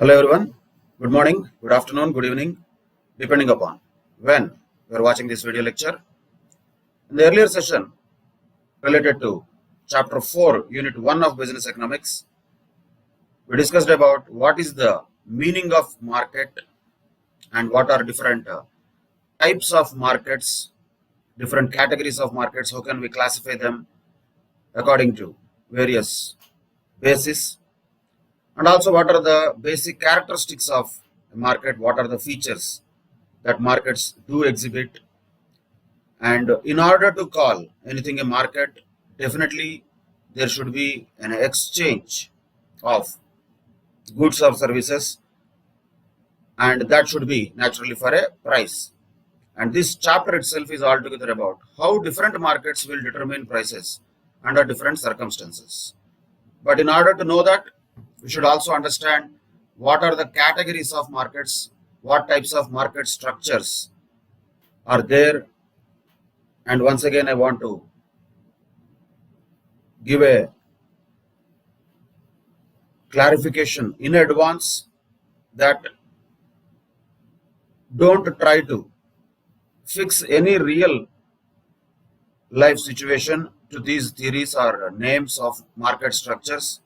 Hello everyone. Good morning, good afternoon, good evening, depending upon when you are watching this video lecture. In the earlier session related to chapter 4, unit 1 of business economics, we discussed about what is the meaning of market and what are different types of markets, different categories of markets, how can we classify them according to various bases, and also what are the basic characteristics of a market, what are the features that markets do exhibit. And in order to call anything a market, definitely there should be an exchange of goods or services, and that should be naturally for a price. And this chapter itself is altogether about how different markets will determine prices under different circumstances. But in order to know that, we should also understand what are the categories of markets, what types of market structures are there. And once again, I want to give a clarification in advance that don't try to fix any real life situation to these theories or names of market structures.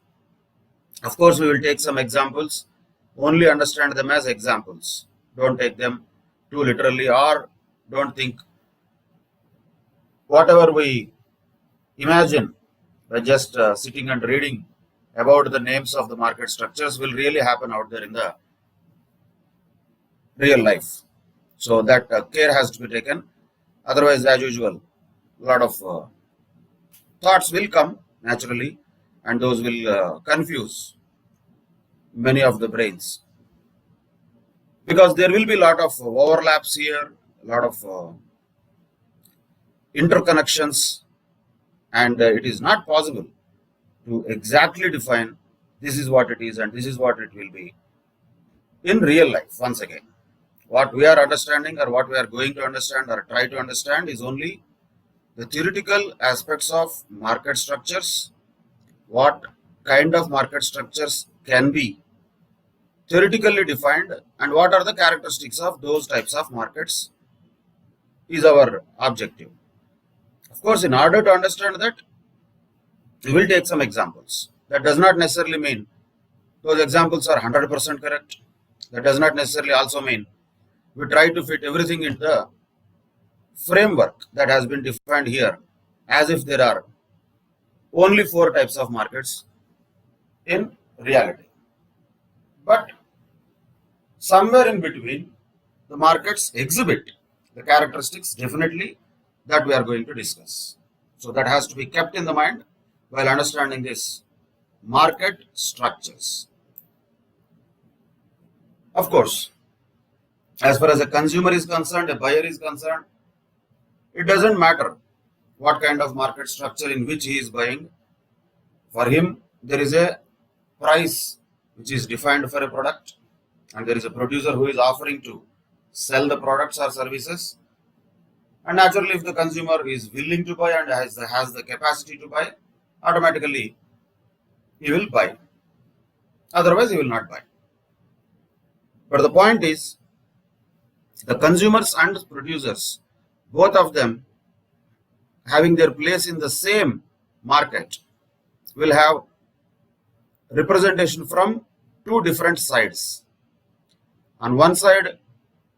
Of course, we will take some examples, only understand them as examples. Don't take them too literally, or don't think whatever we imagine by just sitting and reading about the names of the market structures will really happen out there in the real life. So that care has to be taken. Otherwise, as usual, a lot of thoughts will come naturally, and those will confuse many of the brains, because there will be a lot of overlaps here, a lot of interconnections, and it is not possible to exactly define this is what it is and this is what it will be in real life. Once again, what we are understanding or what we are going to understand or try to understand is only the theoretical aspects of market structures, what kind of market structures can be theoretically defined, and what are the characteristics of those types of markets is our objective. Of course, in order to understand that, we will take some examples. That does not necessarily mean those examples are 100% correct. That does not necessarily also mean we try to fit everything into the framework that has been defined here, as if there are only 4 types of markets in reality. But somewhere in between, the markets exhibit the characteristics definitely that we are going to discuss. So that has to be kept in the mind while understanding this market structures. Of course, as far as a consumer is concerned, a buyer is concerned, it doesn't matter what kind of market structure in which he is buying. For him, there is a price which is defined for a product, and there is a producer who is offering to sell the products or services. And naturally, if the consumer is willing to buy and has the capacity to buy, automatically he will buy. Otherwise, he will not buy. But the point is, the consumers and producers, both of them having their place in the same market, will have representation from 2 different sides. On one side,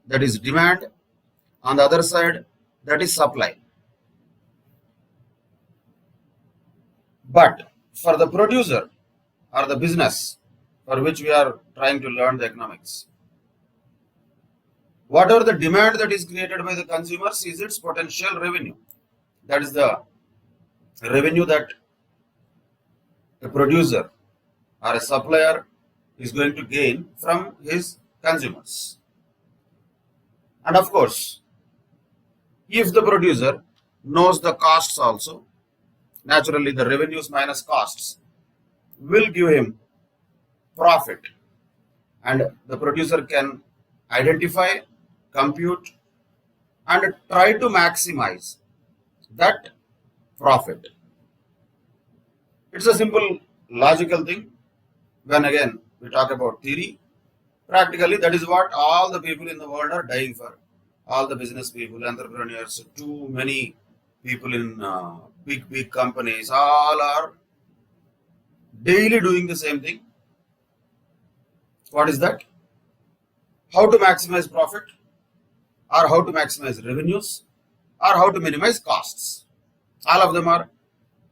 that is demand, on the other side, that is supply. But for the producer or the business for which we are trying to learn the economics, whatever the demand that is created by the consumers is its potential revenue. That is the revenue that a producer or a supplier is going to gain from his consumers. And of course, if the producer knows the costs also, naturally the revenues minus costs will give him profit, and the producer can identify, compute, and try to maximize that profit. It's a simple logical thing. When again we talk about theory, Practically, that is what all the people in the world are dying for. All the business people, entrepreneurs, too many people in big companies, all are daily doing the same thing. What is that? How to maximize profit, or how to maximize revenues, or how to minimize costs. All of them are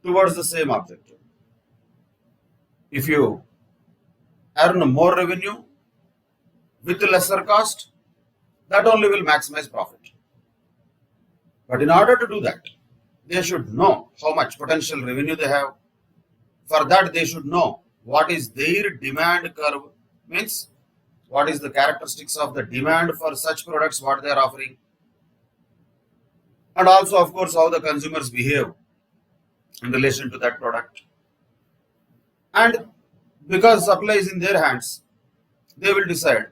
towards the same objective. If you earn more revenue with lesser cost, that only will maximize profit. But in order to do that, they should know how much potential revenue they have. For that, they should know what is their demand curve, means what is the characteristics of the demand for such products, what they are offering. And also, of course, how the consumers behave in relation to that product. And because supply is in their hands, they will decide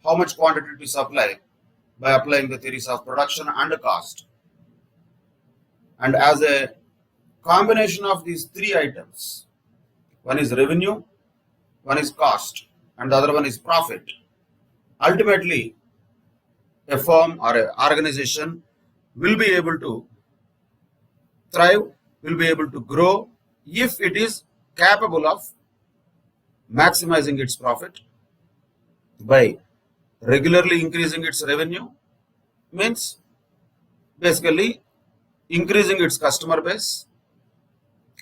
how much quantity to supply by applying the theories of production and cost. And as a combination of these three items, one is revenue, one is cost, and the other one is profit. Ultimately, a firm or an organization will be able to thrive, will be able to grow if it is capable of maximizing its profit by regularly increasing its revenue, means basically increasing its customer base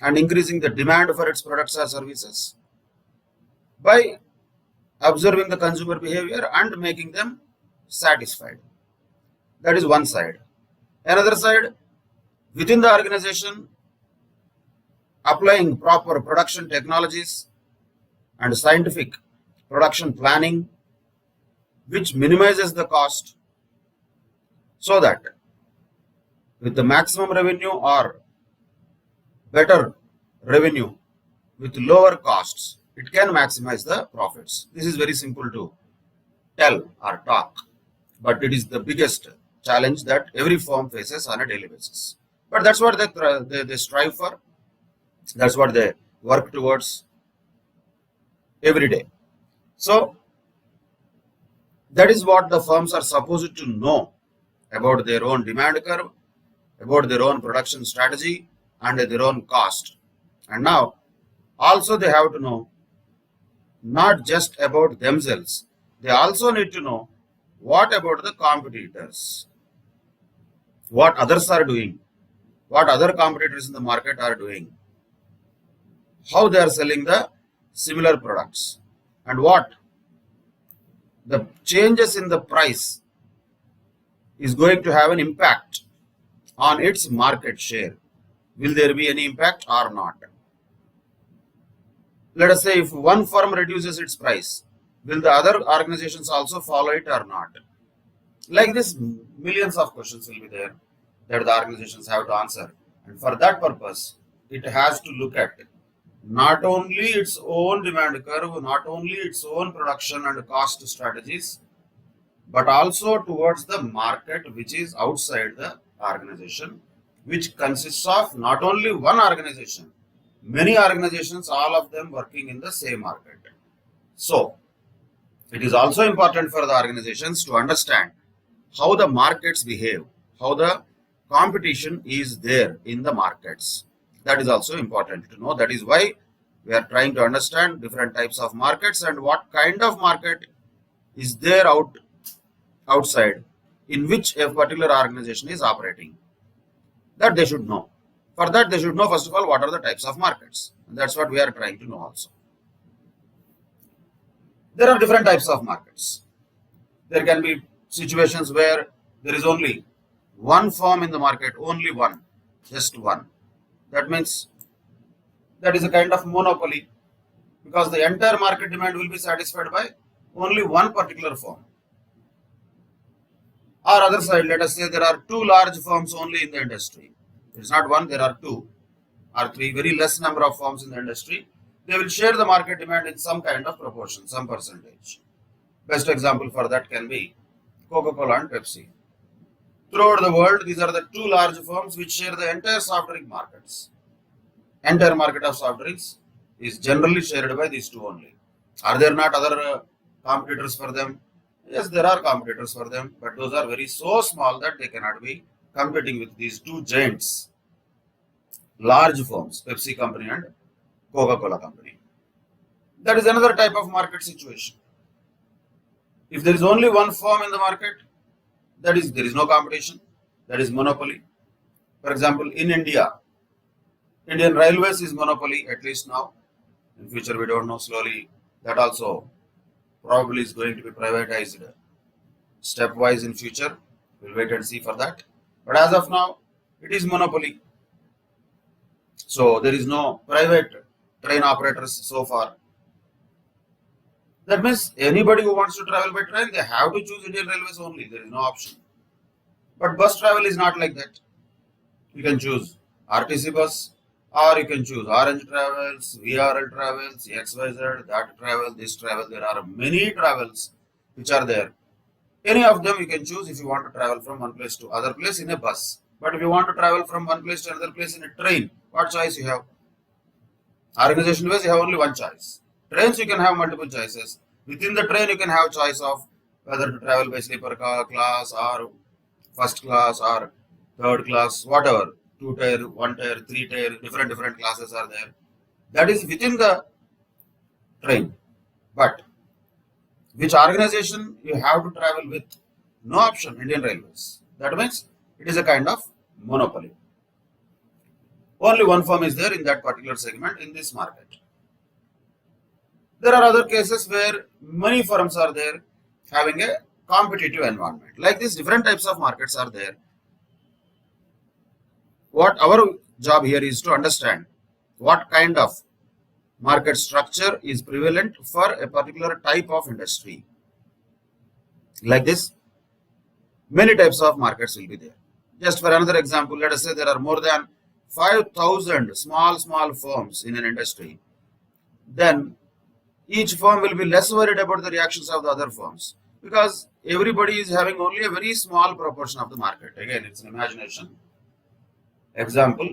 and increasing the demand for its products or services, by observing the consumer behavior and making them satisfied. That is one side. Another side, within the organization, applying proper production technologies and scientific production planning, which minimizes the cost, so that with the maximum revenue or better revenue with lower costs, it can maximize the profits. This is very simple to tell or talk, but it is the biggest challenge that every firm faces on a daily basis. But that's what they strive for. That's what they work towards every day. So that is what the firms are supposed to know about their own demand curve, about their own production strategy, and their own cost. And now also they have to know not just about themselves, they also need to know what about the competitors, what others are doing, what other competitors in the market are doing, how they are selling the similar products, and what the changes in the price is going to have an impact on its market share. Will there be any impact or not? Let us say if one firm reduces its price, will the other organizations also follow it or not? Like this, millions of questions will be there that the organizations have to answer. And for that purpose, it has to look at not only its own demand curve, not only its own production and cost strategies, but also towards the market which is outside the organization, which consists of not only one organization, many organizations, all of them working in the same market. So, it is also important for the organizations to understand how the markets behave, how the competition is there in the markets. That is also important to know. That is why we are trying to understand different types of markets and what kind of market is there outside in which a particular organization is operating. That they should know. For that, they should know first of all what are the types of markets. And that's what we are trying to know also. There are different types of markets. There can be situations where there is only one firm in the market, only one, just one. That means that is a kind of monopoly, because the entire market demand will be satisfied by only one particular firm. Or other side, let us say there are two large firms only in the industry. There is not one, there are two or three, very less number of firms in the industry. They will share the market demand in some kind of proportion, some percentage. Best example for that can be Coca-Cola and Pepsi. Throughout the world, these are the two large firms which share the entire soft drink markets. Entire market of soft drinks is generally shared by these two only. Are there not other competitors for them? Yes, there are competitors for them, but those are very so small that they cannot be competing with these two giants, large firms, Pepsi company and Coca-Cola company. That is another type of market situation. If there is only one firm in the market, that is, there is no competition, that is monopoly. For example, in India, Indian Railways is monopoly, at least now. In future, we don't know, slowly that also probably is going to be privatized stepwise in future. We'll wait and see for that. But as of now, it is monopoly. So there is no private train operators so far. That means anybody who wants to travel by train, they have to choose Indian Railways only. There is no option. But bus travel is not like that. You can choose RTC bus, or you can choose Orange Travels, VRL Travels, XYZ, that travel, this travel. There are many travels which are there. Any of them you can choose if you want to travel from one place to other place in a bus. But if you want to travel from one place to another place in a train, what choice you have? Organization wise, you have only one choice. Trains, you can have multiple choices. Within the train, you can have choice of whether to travel by sleeper class or first class or third class, whatever. 2-tier, 1-tier, 3-tier, different classes are there. That is within the train. But which organization you have to travel with? No option, Indian Railways. That means it is a kind of monopoly. Only one firm is there in that particular segment in this market. There are other cases where many firms are there having a competitive environment. Like this, different types of markets are there. What our job here is to understand what kind of market structure is prevalent for a particular type of industry. Like this, many types of markets will be there. Just for another example, let us say there are more than 5,000 small firms in an industry. Then each firm will be less worried about the reactions of the other firms because everybody is having only a very small proportion of the market. Again, it's an imagination example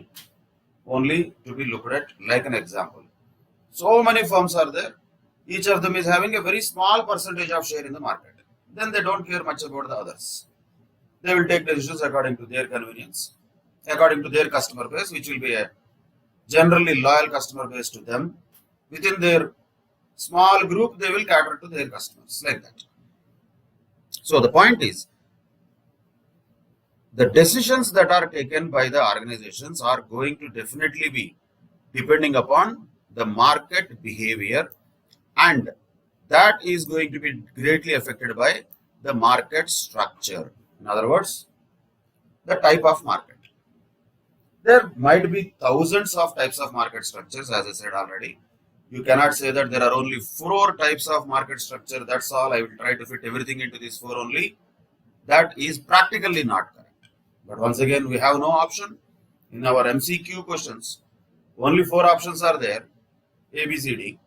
only to be looked at like an example. So many firms are there. Each of them is having a very small percentage of share in the market. Then they don't care much about the others. They will take decisions according to their convenience, according to their customer base, which will be a generally loyal customer base to them. Within their small group, they will cater to their customers like that. So the point is, the decisions that are taken by the organizations are going to definitely be depending upon the market behavior, and that is going to be greatly affected by the market structure. In other words, the type of market. There might be thousands of types of market structures, as I said already. You cannot say that there are only 4 types of market structure. That's all. I will try to fit everything into these 4 only. That is practically not correct. But once again, we have no option. In our MCQ questions, only 4 options are there. A, B, C, D.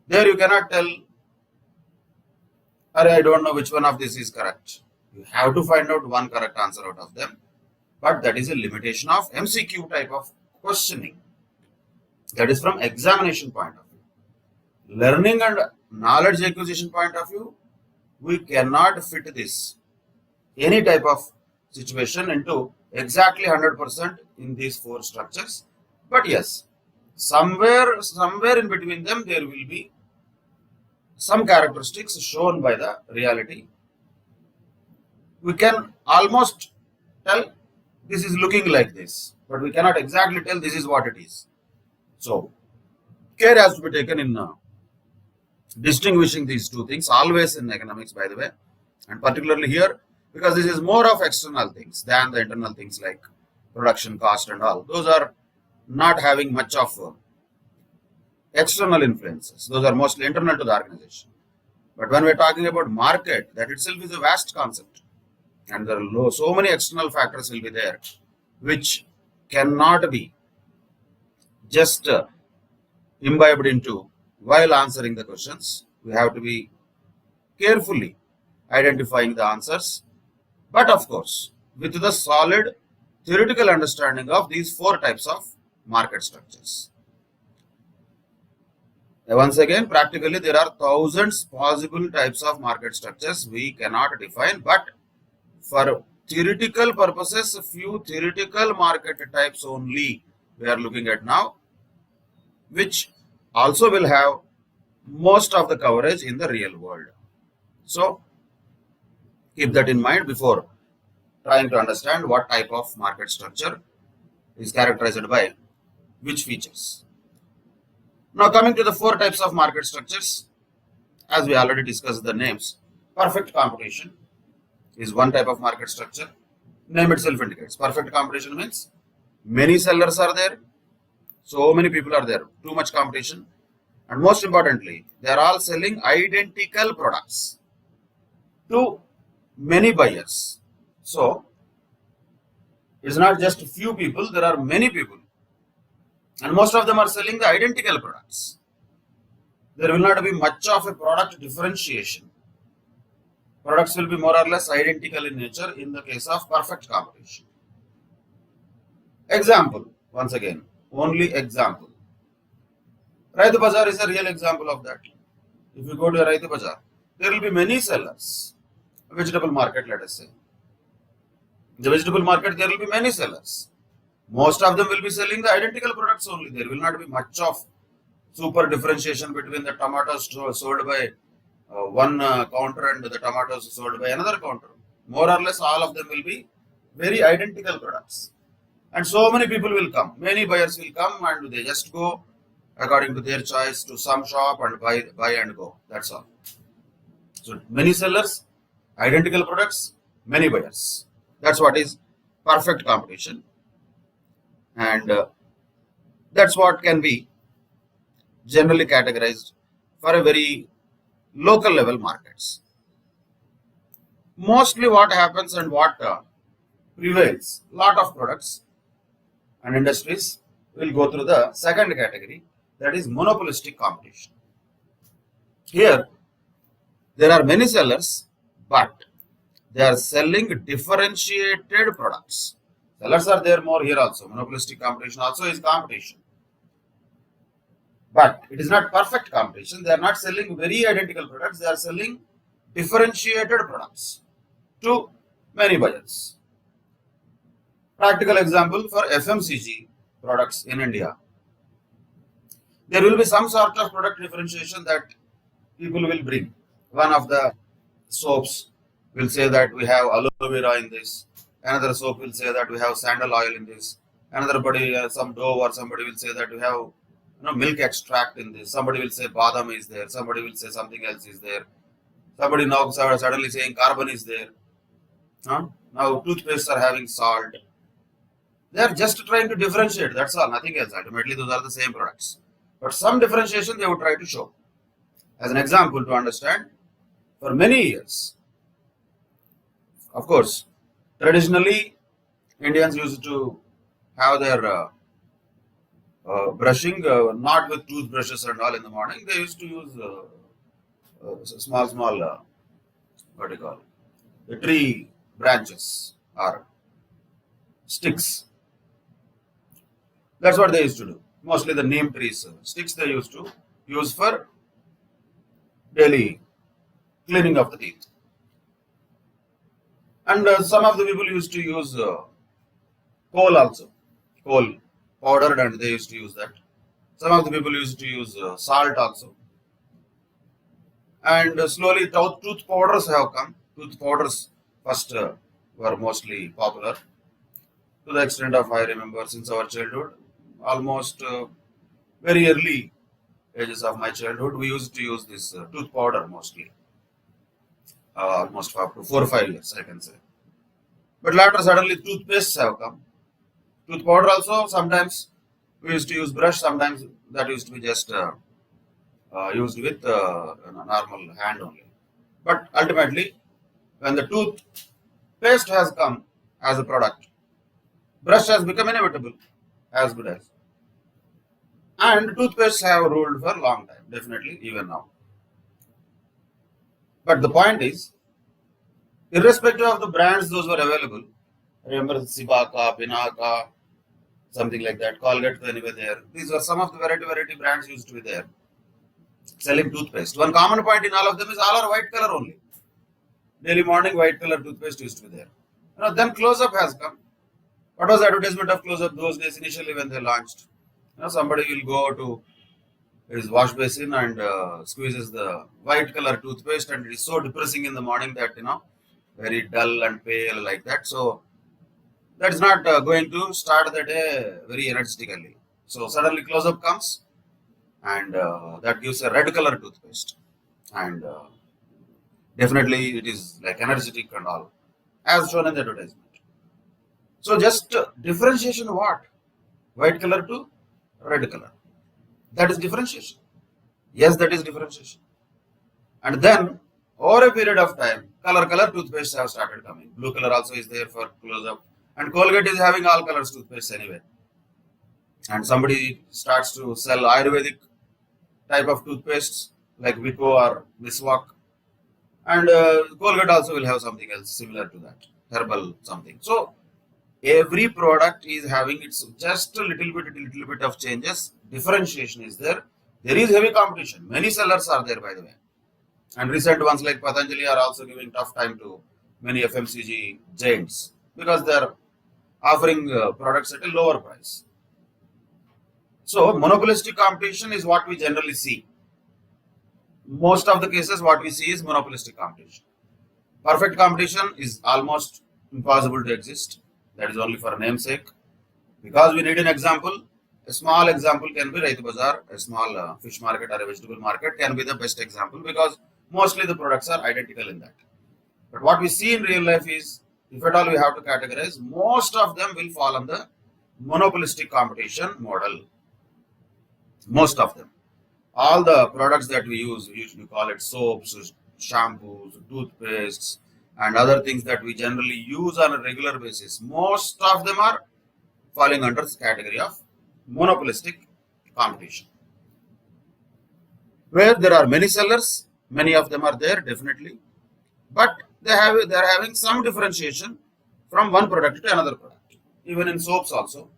There you cannot tell, I don't know which one of this is correct. You have to find out one correct answer out of them. But that is a limitation of MCQ type of questioning. That is from examination point of view. Learning and knowledge acquisition point of view, we cannot fit this, any type of situation into exactly 100% in these 4 structures. But yes, somewhere in between them, there will be some characteristics shown by the reality. We can almost tell this is looking like this, but we cannot exactly tell this is what it is. So, care has to be taken in distinguishing these 2 things, always in economics, by the way, and particularly here, because this is more of external things than the internal things like production cost and all. Those are not having much of external influences. Those are mostly internal to the organization. But when we're talking about market, that itself is a vast concept. And there are so many external factors will be there, which cannot be just imbibed into while answering the questions. We have to be carefully identifying the answers, but of course, with the solid theoretical understanding of these 4 types of market structures. Once again, practically there are thousands possible types of market structures we cannot define, but for theoretical purposes, a few theoretical market types only we are looking at now, which also will have most of the coverage in the real world. So keep that in mind before trying to understand what type of market structure is characterized by which features. Now coming to the four types of market structures, as we already discussed the names, perfect competition is one type of market structure. Name itself indicates. Perfect competition means many sellers are there, so many people are there, too much competition, and most importantly, they are all selling identical products to many buyers. So it's not just a few people, there are many people, and most of them are selling the identical products. There will not be much of a product differentiation. Products will be more or less identical in nature in the case of perfect competition. Example, once again, only example. Raitu Bazaar is a real example of that. If you go to a Raitu Bazaar, there will be many sellers. Vegetable market, let us say. In the vegetable market, there will be many sellers. Most of them will be selling the identical products only. There will not be much of super differentiation between the tomatoes sold by one counter and the tomatoes sold by another counter. More or less, all of them will be very identical products. And so many people will come. Many buyers will come and they just go according to their choice to some shop and buy and go. That's all. So many sellers, identical products, many buyers. That's what is perfect competition. And that's what can be generally categorized for a very local level markets. Mostly what happens and what prevails, lot of products and industries will go through the second category, that is monopolistic competition. Here there are many sellers, but they are selling differentiated products. Sellers are there more here also. Monopolistic competition also is competition. But it is not perfect competition. They are not selling very identical products. They are selling differentiated products to many buyers. Practical example for FMCG products in India. There will be some sort of product differentiation that people will bring. One of the soaps will say that we have aloe vera in this. Another soap will say that we have sandal oil in this. Another body, some Dove or somebody will say that we have milk extract in this. Somebody will say badam is there. Somebody will say something else is there. Somebody now suddenly saying carbon is there. Now toothpastes are having salt. They are just trying to differentiate. That's all. Nothing else. Ultimately, those are the same products. But some differentiation they would try to show. As an example to understand, for many years, of course, traditionally, Indians used to have their brushing not with toothbrushes and all in the morning. They used to use small, what do you call it? The tree branches or sticks. That's what they used to do. Mostly the neem trees, sticks they used to use for daily cleaning of the teeth. And some of the people used to use coal also. Coal powdered, and they used to use that. Some of the people used to use salt also. And slowly tooth powders have come. Tooth powders first were mostly popular. To the extent of, I remember since our childhood, almost very early ages of my childhood, we used to use this tooth powder mostly. Almost up to 4 or 5 years, I can say. But later, suddenly, toothpastes have come. Tooth powder also, sometimes we used to use brush, sometimes that used to be just used with normal hand only. But ultimately, when the toothpaste has come as a product, brush has become inevitable, as good as. And toothpastes have ruled for a long time, definitely, even now. But the point is, irrespective of the brands those were available, remember Sibaka, Pinaka, something like that, Colgate when they were there. These were some of the variety brands used to be there. selling toothpaste. One common point in all of them is all are white color only. Daily morning white color toothpaste used to be there. Then close-up has come. What was the advertisement of close-up those days initially when they launched? Somebody will go to his wash basin and squeezes the white color toothpaste, and it is so depressing in the morning that very dull and pale like that. So that's not going to start the day very energetically. So suddenly close-up comes, and that gives a red color toothpaste, and definitely it is like energetic and all, as shown in the advertisement. So just differentiation what? White color to red color. That is differentiation. Yes, that is differentiation. And then over a period of time, color toothpaste have started coming. Blue color also is there for close-up. And Colgate is having all colors toothpaste anyway. And somebody starts to sell Ayurvedic type of toothpastes like Vicco or Miswak. And Colgate also will have something else similar to that, herbal something. So every product is having its just a little bit of changes. Differentiation is there. There is heavy competition. Many sellers are there, by the way. And recent ones like Patanjali are also giving tough time to many FMCG giants because they are offering products at a lower price. So monopolistic competition is what we generally see. Most of the cases what we see is monopolistic competition. Perfect competition is almost impossible to exist. That is only for namesake. Because we need an example. A small example can be Raitu Bazaar, a small fish market or a vegetable market can be the best example because mostly the products are identical in that. But what we see in real life is, if at all we have to categorize, most of them will fall on the monopolistic competition model. Most of them. All the products that we usually call it soaps, shampoos, toothpastes, and other things that we generally use on a regular basis, most of them are falling under this category of monopolistic competition. Where there are many sellers, many of them are there definitely, but they are having some differentiation from one product to another product. Even in soaps also.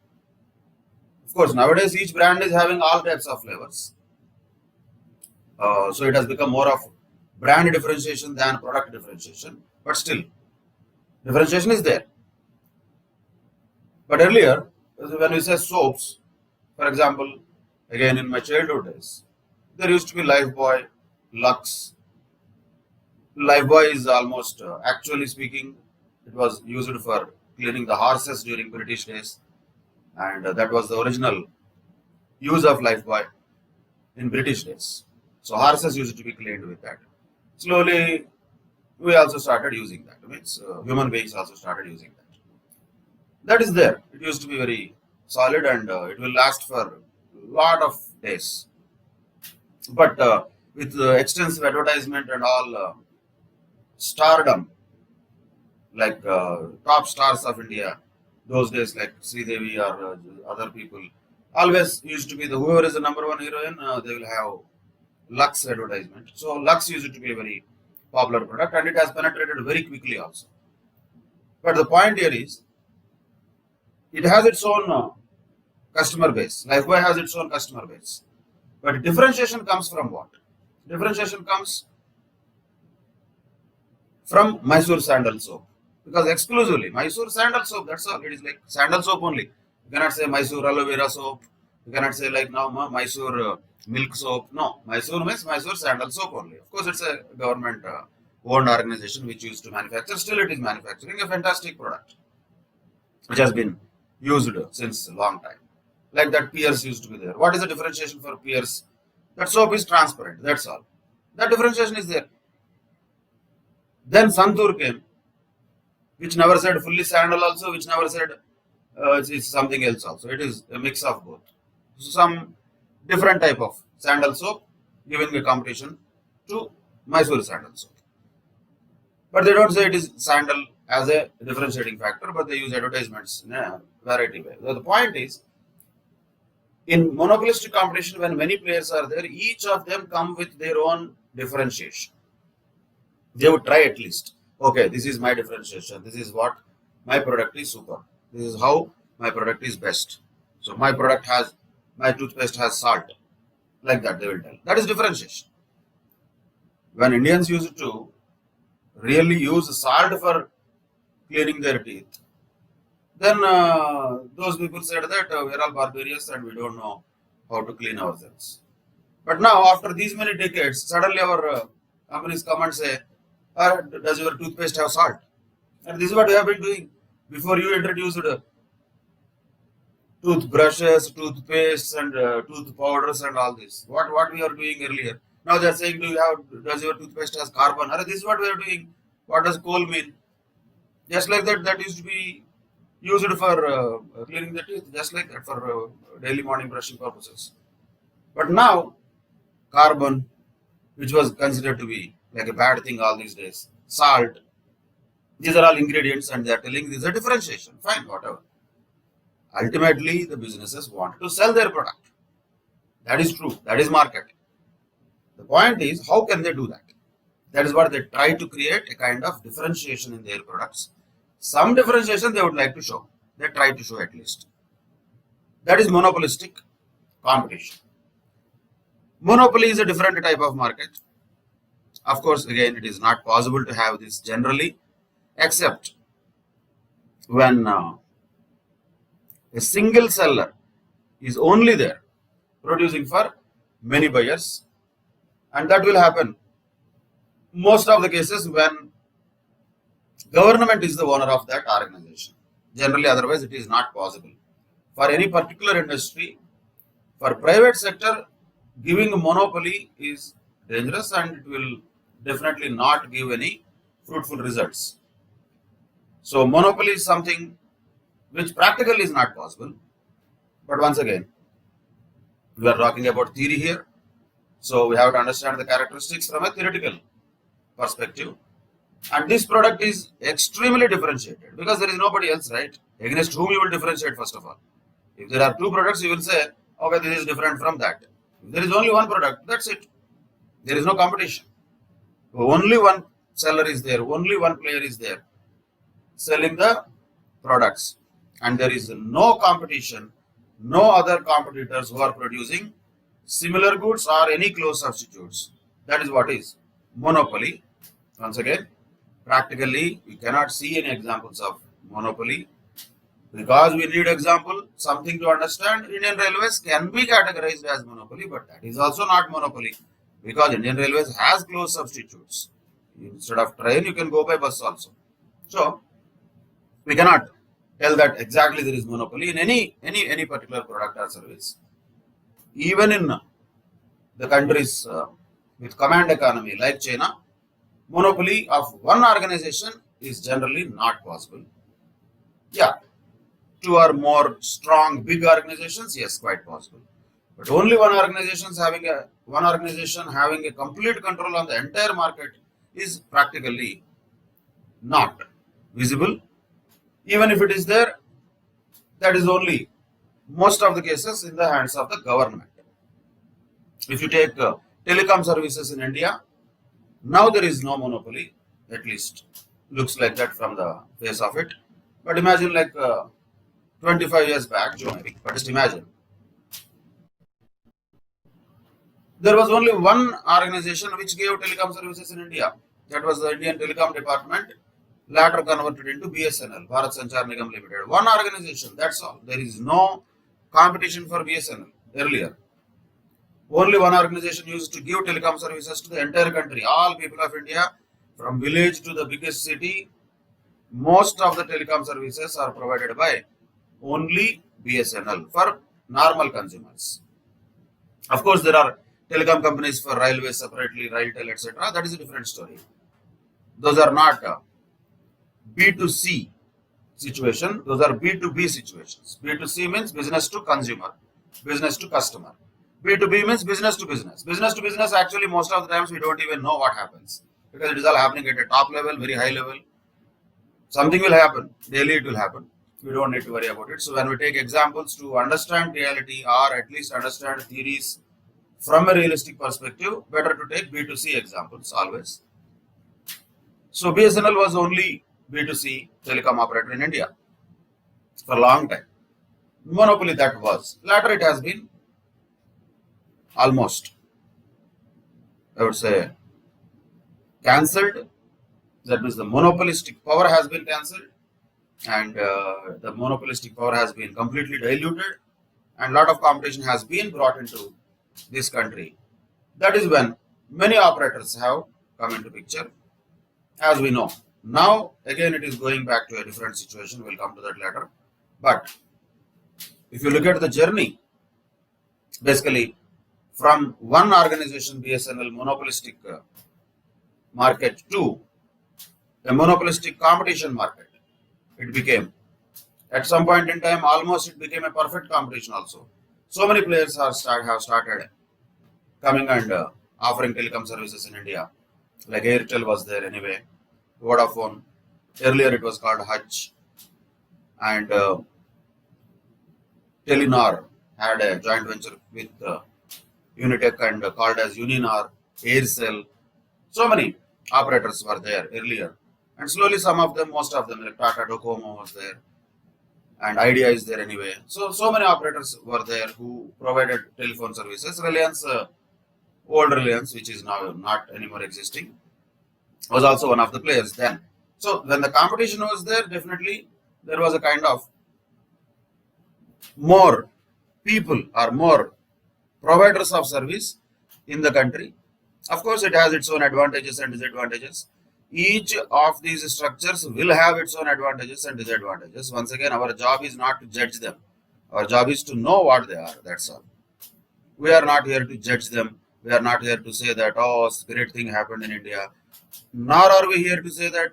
Of course, nowadays each brand is having all types of flavors. So it has become more of brand differentiation than product differentiation. But still, differentiation is there. But earlier, when we say soaps, for example, again in my childhood days, there used to be Lifebuoy, Lux. Lifebuoy is almost, actually speaking, it was used for cleaning the horses during British days. And that was the original use of Lifebuoy in British days. So horses used to be cleaned with that. Slowly, we also started using that. Means human beings also started using that. That is there. It used to be very solid and it will last for a lot of days. But with extensive advertisement and all stardom, like top stars of India, those days like Sridevi or other people, always used to be whoever is the number one heroine, they will have Lux advertisement. So Lux used to be a very popular product and it has penetrated very quickly also. But the point here is, it has its own customer base. Lifebuoy has its own customer base. But differentiation comes from what? Differentiation comes from Mysore sandal soap. Because exclusively Mysore sandal soap, that's all. It is like sandal soap only. You cannot say Mysore aloe vera soap. You cannot say like now Mysore milk soap. No, Mysore means Mysore sandal soap only. Of course, it's a government owned organization which used to manufacture. Still, it is manufacturing a fantastic product which has been used since a long time. Like that Pierce used to be there. What is the differentiation for Pierce? That soap is transparent. That's all. That differentiation is there. Then Santur came, which never said fully sandal also, which never said it's something else also. It is a mix of both. So some different type of sandal soap giving a competition to Mysore sandal soap. But they don't say it is sandal as a differentiating factor, but they use advertisements in a variety way. So the point is, in monopolistic competition, when many players are there, each of them come with their own differentiation. They would try at least. Okay, this is my differentiation. This is what my product is super. This is how my product is best. So my toothpaste has salt. Like that they will tell. That is differentiation. When Indians used to really use salt for cleaning their teeth, then those people said that we are all barbarians and we don't know how to clean ourselves. But now, after these many decades, suddenly our companies come and say, does your toothpaste have salt? And this is what we have been doing. Before you introduced toothbrushes, toothpaste, and tooth powders and all this. What we are doing earlier. Now they are saying, does your toothpaste has carbon? This is what we are doing. What does coal mean? Just like that, that used to be used for cleaning the teeth, just like that for daily morning brushing purposes. But now, carbon, which was considered to be like a bad thing all these days, salt, these are all ingredients and they are telling this is a differentiation. Fine, whatever. Ultimately, the businesses want to sell their product. That is true. That is market. The point is, how can they do that? That is what they try to create, a kind of differentiation in their products. Some differentiation they would like to show. They try to show at least. That is monopolistic competition. Monopoly is a different type of market. Of course, again, it is not possible to have this generally, except when a single seller is only there producing for many buyers, and that will happen most of the cases when government is the owner of that organization. Generally, otherwise it is not possible. For any particular industry, for private sector, giving a monopoly is dangerous and it will definitely not give any fruitful results. So monopoly is something which practically is not possible. But once again, we are talking about theory here. So we have to understand the characteristics from a theoretical perspective. And this product is extremely differentiated because there is nobody else, right? Against whom you will differentiate first of all. If there are two products, you will say, okay, this is different from that. If there is only one product, that's it. There is no competition. Only one seller is there, only one player is there selling the products. And there is no competition, no other competitors who are producing similar goods or any close substitutes. That is what is monopoly. Once again, practically, we cannot see any examples of monopoly. Because we need example, something to understand, Indian Railways can be categorized as monopoly, but that is also not monopoly. Because Indian Railways has close substitutes. Instead of train, you can go by bus also. So, we cannot tell that exactly there is monopoly in any particular product or service. Even in the countries with command economy like China, monopoly of one organization is generally not possible. Yeah, two or more strong big organizations, yes, quite possible. But only one organization having a complete control on the entire market is practically not visible. Even if it is there, that is only most of the cases in the hands of the government. If you take telecom services in India, now there is no monopoly, at least looks like that from the face of it. But imagine like 25 years back, maybe, but just imagine. There was only one organization which gave telecom services in India. That was the Indian Telecom Department, later converted into BSNL, Bharat Sanchar Nigam Limited. One organization, that's all. There is no competition for BSNL earlier. Only one organization used to give telecom services to the entire country. All people of India, from village to the biggest city, most of the telecom services are provided by only BSNL for normal consumers. Of course, there are telecom companies for railways separately, Railtel, etc. That is a different story. Those are not B2C situation. Those are B2B situations. B2C means business to consumer, business to customer. B2B means business to business. Business to business, actually, most of the times we don't even know what happens because it is all happening at a top level, very high level. Something will happen. Daily it will happen. We don't need to worry about it. So when we take examples to understand reality or at least understand theories from a realistic perspective, better to take B2C examples always. So BSNL was only B2C telecom operator in India for a long time. Monopoly that was. Later it has been almost, I would say, cancelled. That means the monopolistic power has been cancelled, and the monopolistic power has been completely diluted, and a lot of competition has been brought into this country. That is when many operators have come into picture, as we know. Now, again, it is going back to a different situation. We'll come to that later. But if you look at the journey, basically, from one organization, BSNL, monopolistic market to a monopolistic competition market, it became. At some point in time, almost it became a perfect competition also. So many players have started coming and offering telecom services in India. Like Airtel was there anyway, Vodafone, earlier it was called Hutch, and Telenor had a joint venture with Unitech and called as Uninor, Aircel. So many operators were there earlier. And slowly some of them, most of them, like Tata Docomo was there, and Idea is there anyway. So many operators were there who provided telephone services. Reliance, old Reliance, which is now not anymore existing, was also one of the players then. So when the competition was there, definitely there was a kind of more people or more providers of service in the country. Of course, it has its own advantages and disadvantages. Each of these structures will have its own advantages and disadvantages. Once again, our job is not to judge them. Our job is to know what they are. That's all. We are not here to judge them. We are not here to say that, oh, great thing happened in India. Nor are we here to say that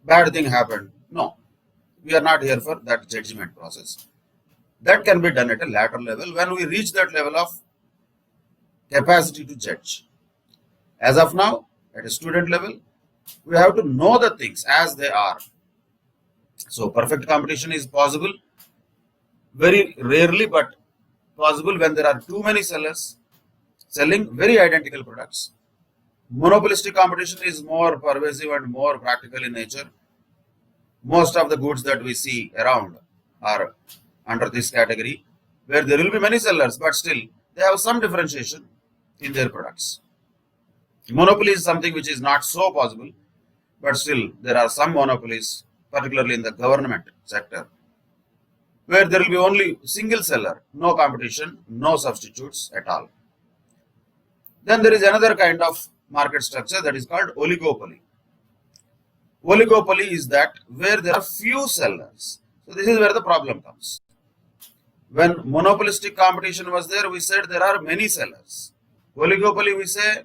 bad thing happened. No. We are not here for that judgment process. That can be done at a later level when we reach that level of capacity to judge. As of now, at a student level, we have to know the things as they are. So perfect competition is possible very rarely, but possible when there are too many sellers selling very identical products. Monopolistic competition is more pervasive and more practical in nature. Most of the goods that we see around are under this category, where there will be many sellers, but still they have some differentiation in their products. Monopoly is something which is not so possible, but still there are some monopolies, particularly in the government sector, where there will be only single seller, no competition, no substitutes at all. Then there is another kind of market structure that is called oligopoly. Oligopoly is that where there are few sellers. So this is where the problem comes. When monopolistic competition was there, we said there are many sellers. Oligopoly, we say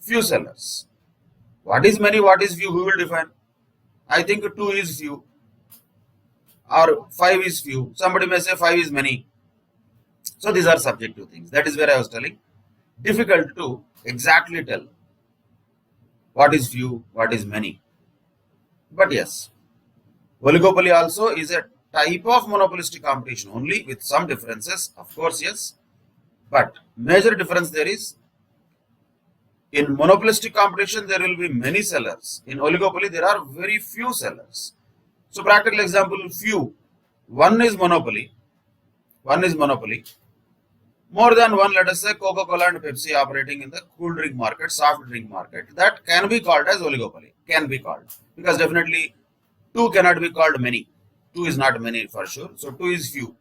few sellers. What is many, what is few, who will define? I think 2 is few or 5 is few. Somebody may say 5 is many. So these are subjective things. That is where I was telling. Difficult to exactly tell what is few, what is many. But yes, oligopoly also is a type of monopolistic competition, only with some differences, of course, yes. But major difference there is, in monopolistic competition, there will be many sellers. In oligopoly, there are very few sellers. So practical example, few. One is monopoly. More than one, let us say Coca-Cola and Pepsi operating in the cool drink market, soft drink market. That can be called as oligopoly. Can be called. Because definitely 2 cannot be called many. 2 is not many for sure. So 2 is few.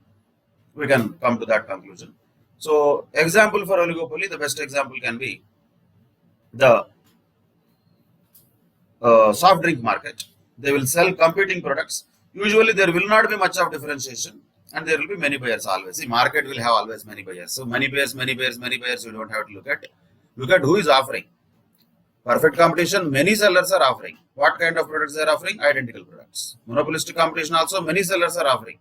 We can come to that conclusion. So example for oligopoly, the best example can be the soft drink market. They will sell competing products. Usually there will not be much of differentiation, and there will be many buyers always. See, market will have always many buyers. So many buyers, you don't have to look at. Look at who is offering. Perfect competition, many sellers are offering. What kind of products they are offering? Identical products. Monopolistic competition also, many sellers are offering.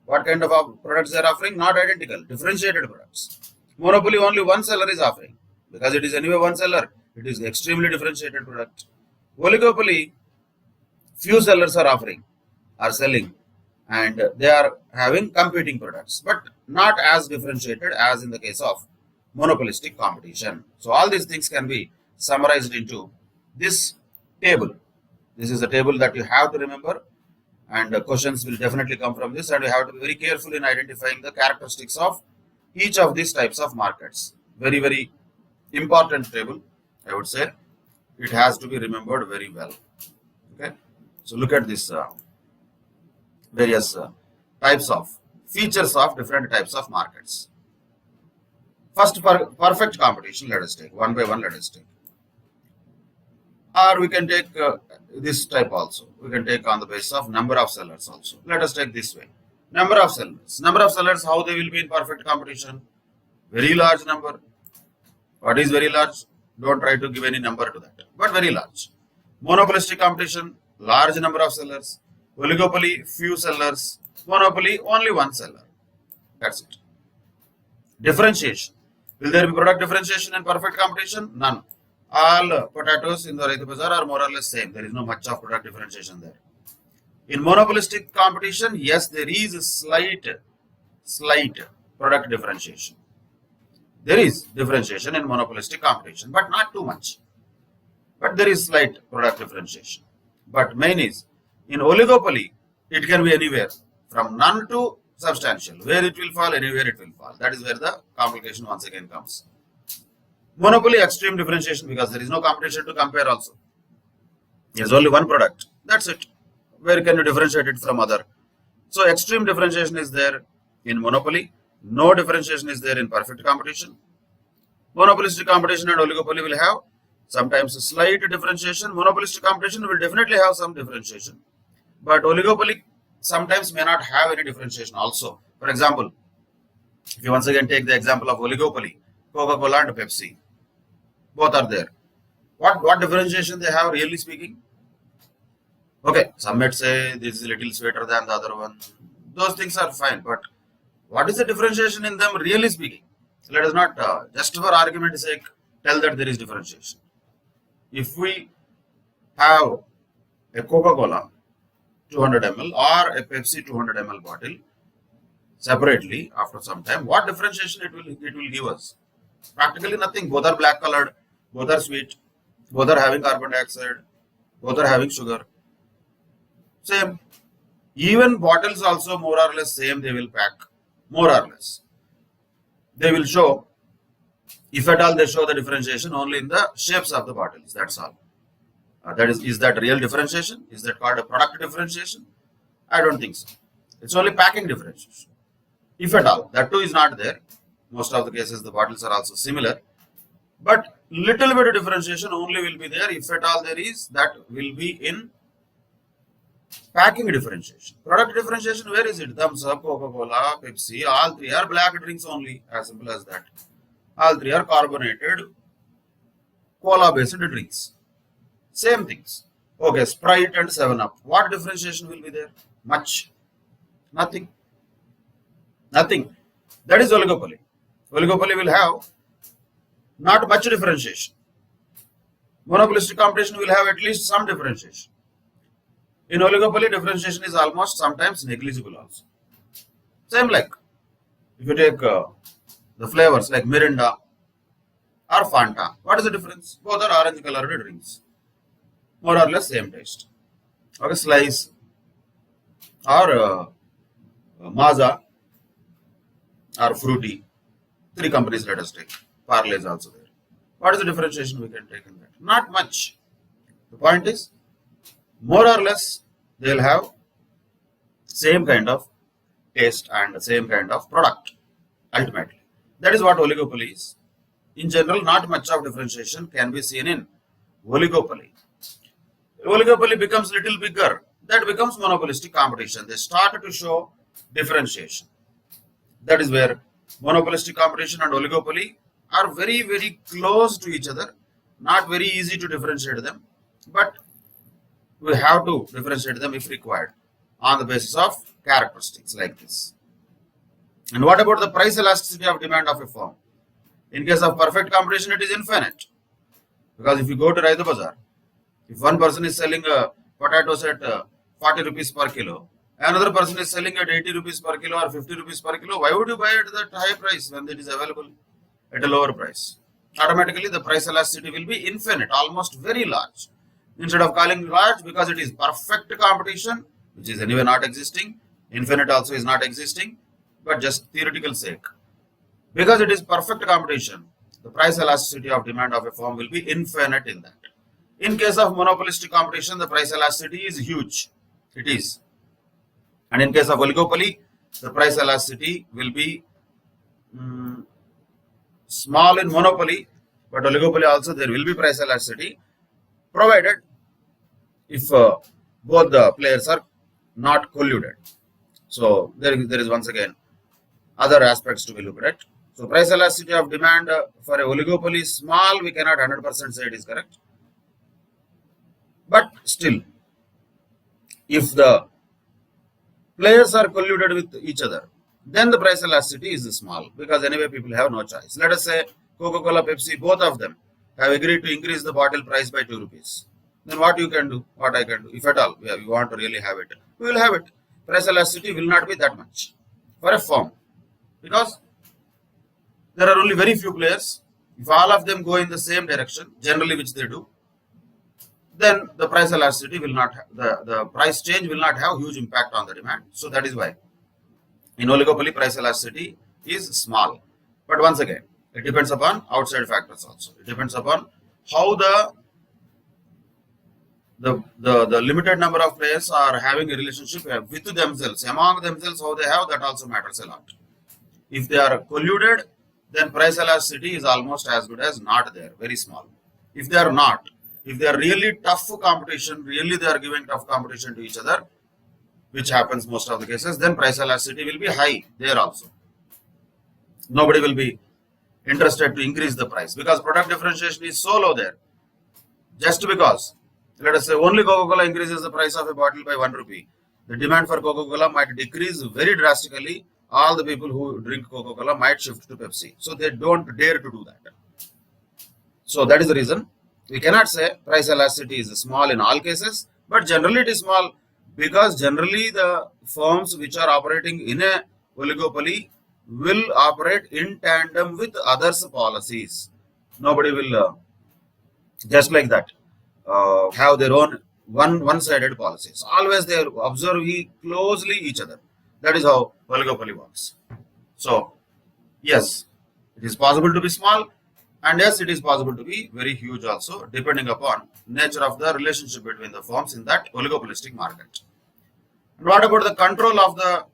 What kind of products they are offering? Not identical, differentiated products. Monopoly, only one seller is offering. Because it is anyway one seller, it is extremely differentiated product. Oligopoly, few sellers are offering, are selling, and they are having competing products, but not as differentiated as in the case of monopolistic competition. So all these things can be summarized into this table. This is a table that you have to remember, and questions will definitely come from this, and you have to be very careful in identifying the characteristics of each of these types of markets. very, very important table, I would say. It has to be remembered very well. Okay. So look at this various types of features of different types of markets. First, perfect competition, let us take one by one. Let us take, or we can take this type also. We can take on the basis of number of sellers also. Let us take this way. Number of sellers. Number of sellers, how they will be in perfect competition? Very large number. What is very large? Don't try to give any number to that, but very large. Monopolistic competition, large number of sellers. Oligopoly, few sellers. Monopoly, only one seller. That's it. Differentiation. Will there be product differentiation in perfect competition? None. All potatoes in the Raitu Bazaar are more or less same. There is no much of product differentiation there. In monopolistic competition, yes, there is a slight product differentiation. There is differentiation in monopolistic competition, but not too much. But there is slight product differentiation. But main is, in oligopoly, it can be anywhere from none to substantial. Where it will fall, anywhere it will fall. That is where the complication once again comes. Monopoly, extreme differentiation, because there is no competition to compare also. There is only one product. That's it. Where can you differentiate it from other? So extreme differentiation is there in monopoly. No differentiation is there in perfect competition. Monopolistic competition and oligopoly will have sometimes a slight differentiation. Monopolistic competition will definitely have some differentiation. But oligopoly sometimes may not have any differentiation also. For example, if you once again take the example of oligopoly, Coca-Cola and Pepsi, both are there. What differentiation they have, really speaking? Okay, some might say this is a little sweeter than the other one. Those things are fine, but what is the differentiation in them, really speaking? Let us not, just for argument's sake, tell that there is differentiation. If we have a Coca-Cola 200 ml or a Pepsi 200 ml bottle separately after some time, what differentiation it will give us? Practically nothing. Both are black colored, both are sweet, both are having carbon dioxide, both are having sugar. Same. Even bottles also more or less same they will pack. More or less. They will show, if at all they show the differentiation only in the shapes of the bottles. That's all. Is that real differentiation? Is that called a product differentiation? I don't think so. It's only packing differentiation. If at all, that too is not there. Most of the cases the bottles are also similar. But little bit of differentiation only will be there. If at all there is, that will be in packing differentiation. Product differentiation, where is it? Thumbs Up, Coca-Cola, Pepsi, all three are black drinks only. As simple as that. All three are carbonated, cola-based drinks. Same things. Okay, Sprite and 7-Up. What differentiation will be there? Much. Nothing. Nothing. That is oligopoly. Oligopoly will have not much differentiation. Monopolistic competition will have at least some differentiation. In oligopoly, differentiation is almost sometimes negligible also. Same like, if you take the flavors like Mirinda or Fanta, what is the difference? Both are orange colored drinks. More or less same taste. Okay, Slice or Maaza or Fruity. Three companies let us take. Parle is also there. What is the differentiation we can take in that? Not much. The point is, more or less, they will have same kind of taste and same kind of product, ultimately. That is what oligopoly is. In general, not much of differentiation can be seen in oligopoly. Oligopoly becomes little bigger. That becomes monopolistic competition. They start to show differentiation. That is where monopolistic competition and oligopoly are very, very close to each other. Not very easy to differentiate them, but we have to differentiate them if required on the basis of characteristics like this. And what about the price elasticity of demand of a firm? In case of perfect competition, it is infinite. Because if you go to Raitu Bazaar, if one person is selling potatoes at 40 rupees per kilo, another person is selling at 80 rupees per kilo or 50 rupees per kilo, why would you buy at that high price when it is available at a lower price? Automatically, the price elasticity will be infinite, almost very large. Instead of calling large, because it is perfect competition, which is anyway not existing, infinite also is not existing, but just theoretical sake. Because it is perfect competition, the price elasticity of demand of a firm will be infinite in that. In case of monopolistic competition, the price elasticity is huge. It is. And in case of oligopoly, the price elasticity will be small in monopoly, but oligopoly also there will be price elasticity, provided if both the players are not colluded. So there is once again other aspects to be looked at. So price elasticity of demand for a oligopoly is small. We cannot 100% say it is correct. But still, if the players are colluded with each other, then the price elasticity is small, because anyway people have no choice. Let us say Coca-Cola, Pepsi, both of them have agreed to increase the bottle price by 2 rupees. Then what you can do, what I can do, if at all we want to really have it, we will have it. Price elasticity will not be that much for a firm, because there are only very few players. If all of them go in the same direction, generally which they do, then the price elasticity will not have, the price change will not have huge impact on the demand. So that is why in oligopoly price elasticity is small. But once again, it depends upon outside factors also. It depends upon how the limited number of players are having a relationship with themselves, among themselves, how they have, that also matters a lot. If they are colluded, then price elasticity is almost as good as not there, very small. If they are not, if they are really tough competition, really they are giving tough competition to each other, which happens most of the cases, then price elasticity will be high there also. Nobody will be interested to increase the price, because product differentiation is so low there. Just because, let us say, only Coca-Cola increases the price of a bottle by 1 rupee, the demand for Coca-Cola might decrease very drastically. All the people who drink Coca-Cola might shift to Pepsi. So they don't dare to do that. So that is the reason we cannot say price elasticity is small in all cases, but generally it is small, because generally the firms which are operating in a oligopoly will operate in tandem with others' policies. Nobody will just like that have their own one-sided policies. Always they observe closely each other. That is how oligopoly works. So yes, it is possible to be small, and yes, it is possible to be very huge also, depending upon nature of the relationship between the firms in that oligopolistic market. And what about the control of the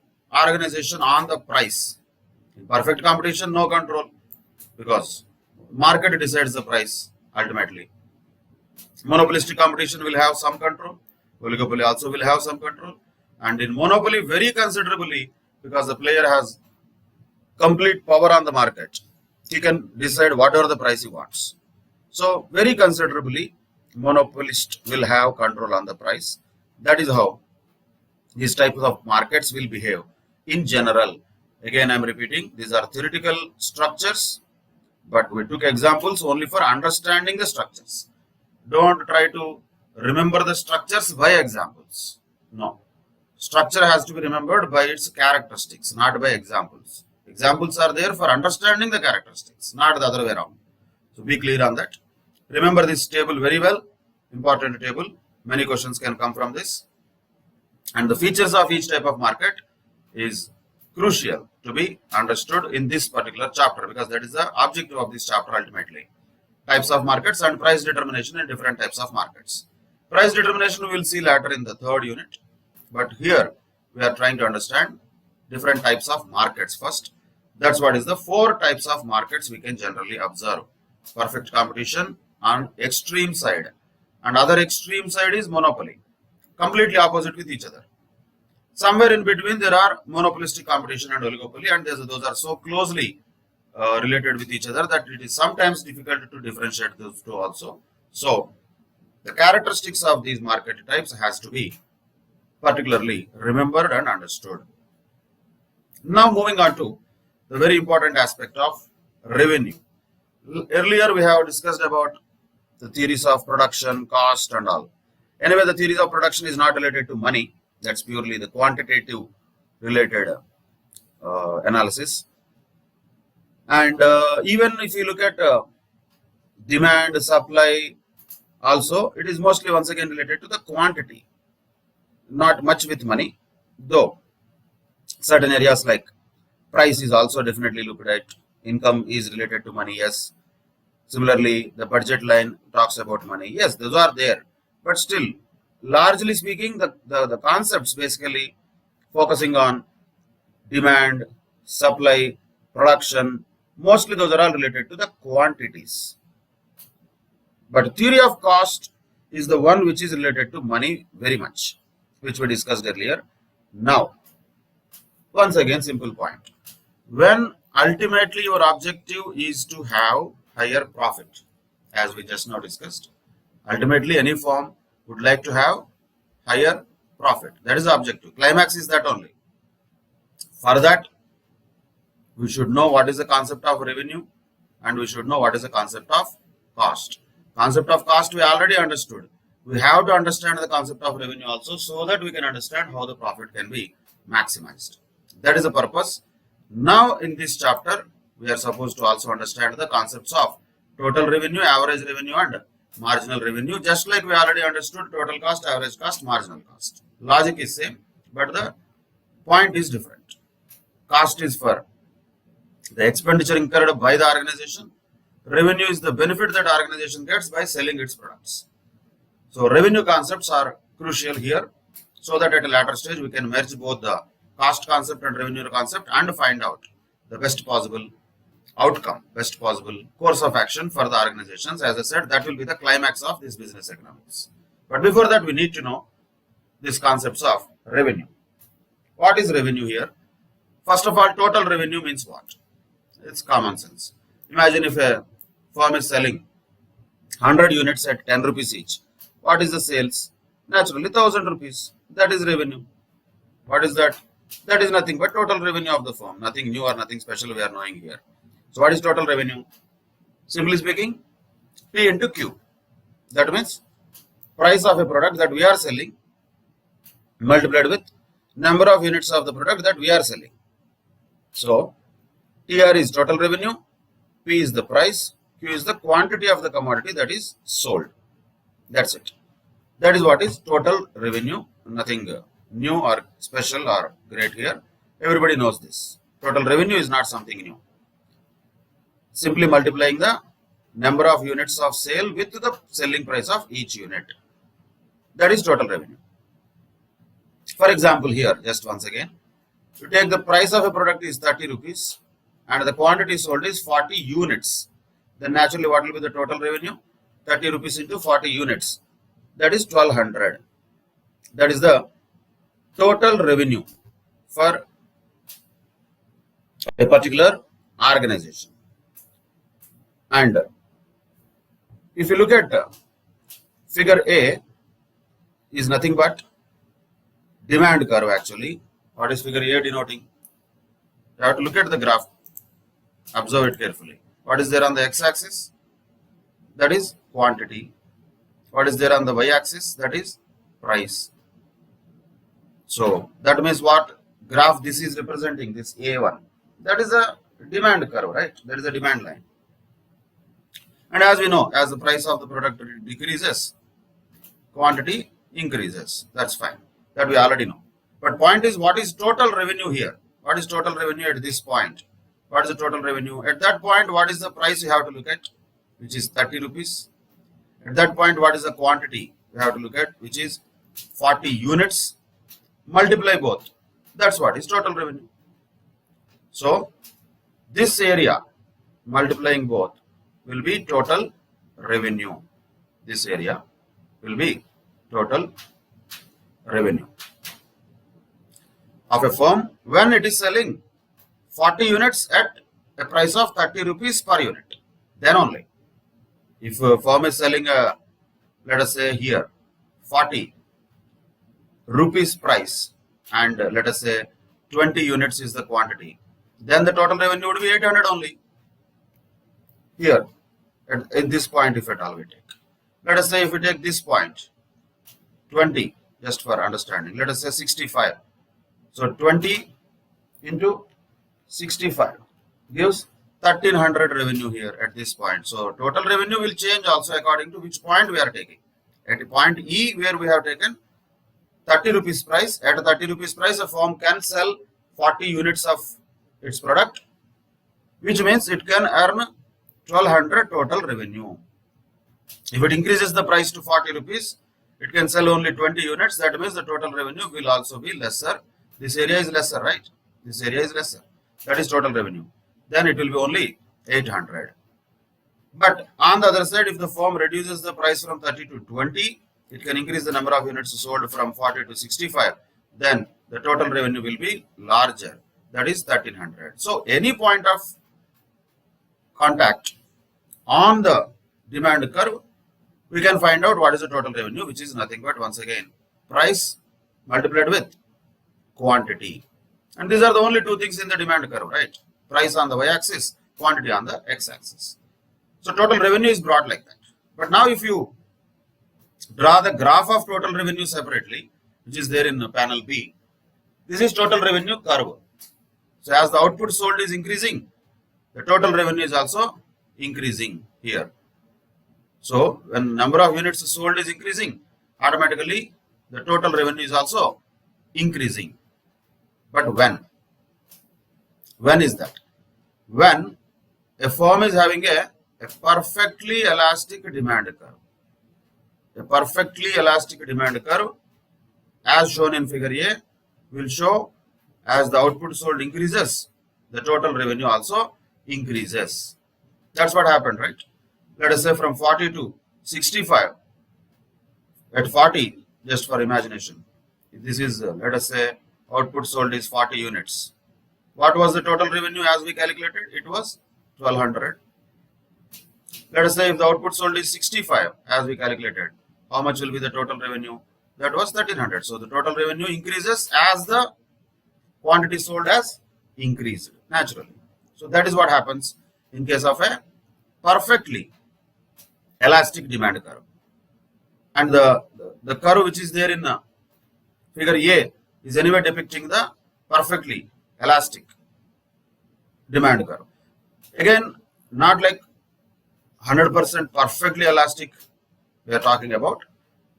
organization on the price? In perfect competition, no control, because market decides the price ultimately. Monopolistic competition will have some control. Oligopoly also will have some control. And in monopoly, very considerably, because the player has complete power on the market. He can decide whatever the price he wants. So very considerably, monopolist will have control on the price. That is how these types of markets will behave in general. Again, I am repeating, these are theoretical structures, but we took examples only for understanding the structures. Don't try to remember the structures by examples. No. Structure has to be remembered by its characteristics, not by examples. Examples are there for understanding the characteristics, not the other way around. So be clear on that. Remember this table very well. Important table. Many questions can come from this. And the features of each type of market is crucial to be understood in this particular chapter, because that is the objective of this chapter ultimately. Types of markets and price determination in different types of markets. Price determination we will see later in the third unit. But here we are trying to understand different types of markets first. That's what is the 4 types of markets we can generally observe. Perfect competition on extreme side, and other extreme side is monopoly. Completely opposite with each other. Somewhere in between there are monopolistic competition and oligopoly, and those are so closely related with each other that it is sometimes difficult to differentiate those two also. So the characteristics of these market types has to be particularly remembered and understood. Now moving on to the very important aspect of revenue. Earlier we have discussed about the theories of production, cost and all. Anyway, the theories of production is not related to money. That's purely the quantitative related analysis. And even if you look at demand, supply, also it is mostly once again related to the quantity. Not much with money, though certain areas like price is also definitely looked at. Income is related to money, yes. Similarly, the budget line talks about money. Yes, those are there. But still, largely speaking, the concepts basically focusing on demand, supply, production, mostly those are all related to the quantities. But theory of cost is the one which is related to money very much, which we discussed earlier. Now, once again, simple point. When ultimately your objective is to have higher profit, as we just now discussed, ultimately any firm would like to have higher profit. That is the objective. Climax is that only. For that, we should know what is the concept of revenue and we should know what is the concept of cost. Concept of cost we already understood. We have to understand the concept of revenue also so that we can understand how the profit can be maximized. That is the purpose. Now in this chapter, we are supposed to also understand the concepts of total revenue, average revenue and marginal revenue. Just like we already understood total cost, average cost, marginal cost. Logic is same, but the point is different. Cost is for the expenditure incurred by the organization. Revenue is the benefit that organization gets by selling its products. So revenue concepts are crucial here so that at a later stage we can merge both the cost concept and revenue concept and find out the best possible outcome, best possible course of action for the organizations. As I said, that will be the climax of this business economics. But before that, we need to know these concepts of revenue. What is revenue here? First of all, total revenue means what? It's common sense. Imagine if a firm is selling 100 units at 10 rupees each. What is the sales? Naturally 1000 rupees. That is revenue. What is that? That is nothing but total revenue of the firm. Nothing new or nothing special we are knowing here. So what is total revenue? Simply speaking, P into Q. That means price of a product that we are selling multiplied with number of units of the product that we are selling. So TR is total revenue, P is the price, Q is the quantity of the commodity that is sold. That's it. That is what is total revenue. Nothing new or special or great here. Everybody knows this. Total revenue is not something new. Simply multiplying the number of units of sale with the selling price of each unit. That is total revenue. For example, here, just once again, you take the price of a product is 30 rupees and the quantity sold is 40 units. Then naturally what will be the total revenue? 30 rupees into 40 units. That is 1200. That is the total revenue for a particular organization. And if you look at figure A is nothing but demand curve actually. What is figure A denoting? You have to look at the graph. Observe it carefully. What is there on the x-axis? That is quantity. What is there on the y-axis? That is price. So that means what graph this is representing, this A1. That is a demand curve, right? That is a demand line. And as we know, as the price of the product decreases, quantity increases. That's fine. That we already know. But point is, what is total revenue here? What is total revenue at this point? What is the total revenue? At that point, what is the price you have to look at? Which is 30 rupees. At that point, what is the quantity you have to look at? Which is 40 units. Multiply both. That's what is total revenue. So, this area, multiplying both, will be total revenue. This area will be total revenue of a firm when it is selling 40 units at a price of 30 rupees per unit. Then only. If a firm is selling a, let us say here, 40 rupees price and let us say 20 units is the quantity, then the total revenue would be 800 only. Here, at this point, if at all we take. Let us say if we take this point, 20, just for understanding, let us say 65. So 20 into 65 gives 1300 revenue here at this point. So total revenue will change also according to which point we are taking. At point E where we have taken 30 rupees price, at a 30 rupees price a firm can sell 40 units of its product, which means it can earn 1200 total revenue. If it increases the price to 40 rupees, it can sell only 20 units. That means the total revenue will also be lesser. This area is lesser, right? This area is lesser. That is total revenue. Then it will be only 800. But on the other side, if the firm reduces the price from 30 to 20, it can increase the number of units sold from 40 to 65. Then the total revenue will be larger. That is 1300. So any point of contact on the demand curve, we can find out what is the total revenue, which is nothing but once again price multiplied with quantity. And these are the only two things in the demand curve, right? Price on the y-axis, quantity on the x-axis. So total revenue is brought like that. But now if you draw the graph of total revenue separately, which is there in panel B, this is total revenue curve. So as the output sold is increasing, the total revenue is also increasing here. So when number of units sold is increasing, automatically the total revenue is also increasing. But when? When is that? When a firm is having a perfectly elastic demand curve. A perfectly elastic demand curve, as shown in figure A, will show as the output sold increases, the total revenue also increases. That's what happened, right? Let us say from 40 to 65. At 40, just for imagination, this is, let us say, output sold is 40 units. What was the total revenue as we calculated? It was 1200. Let us say if the output sold is 65 as we calculated, how much will be the total revenue? That was 1300. So the total revenue increases as the quantity sold has increased naturally. So that is what happens in case of a perfectly elastic demand curve. And the curve which is there in figure A is anyway depicting the perfectly elastic demand curve. Again, not like 100% perfectly elastic we are talking about.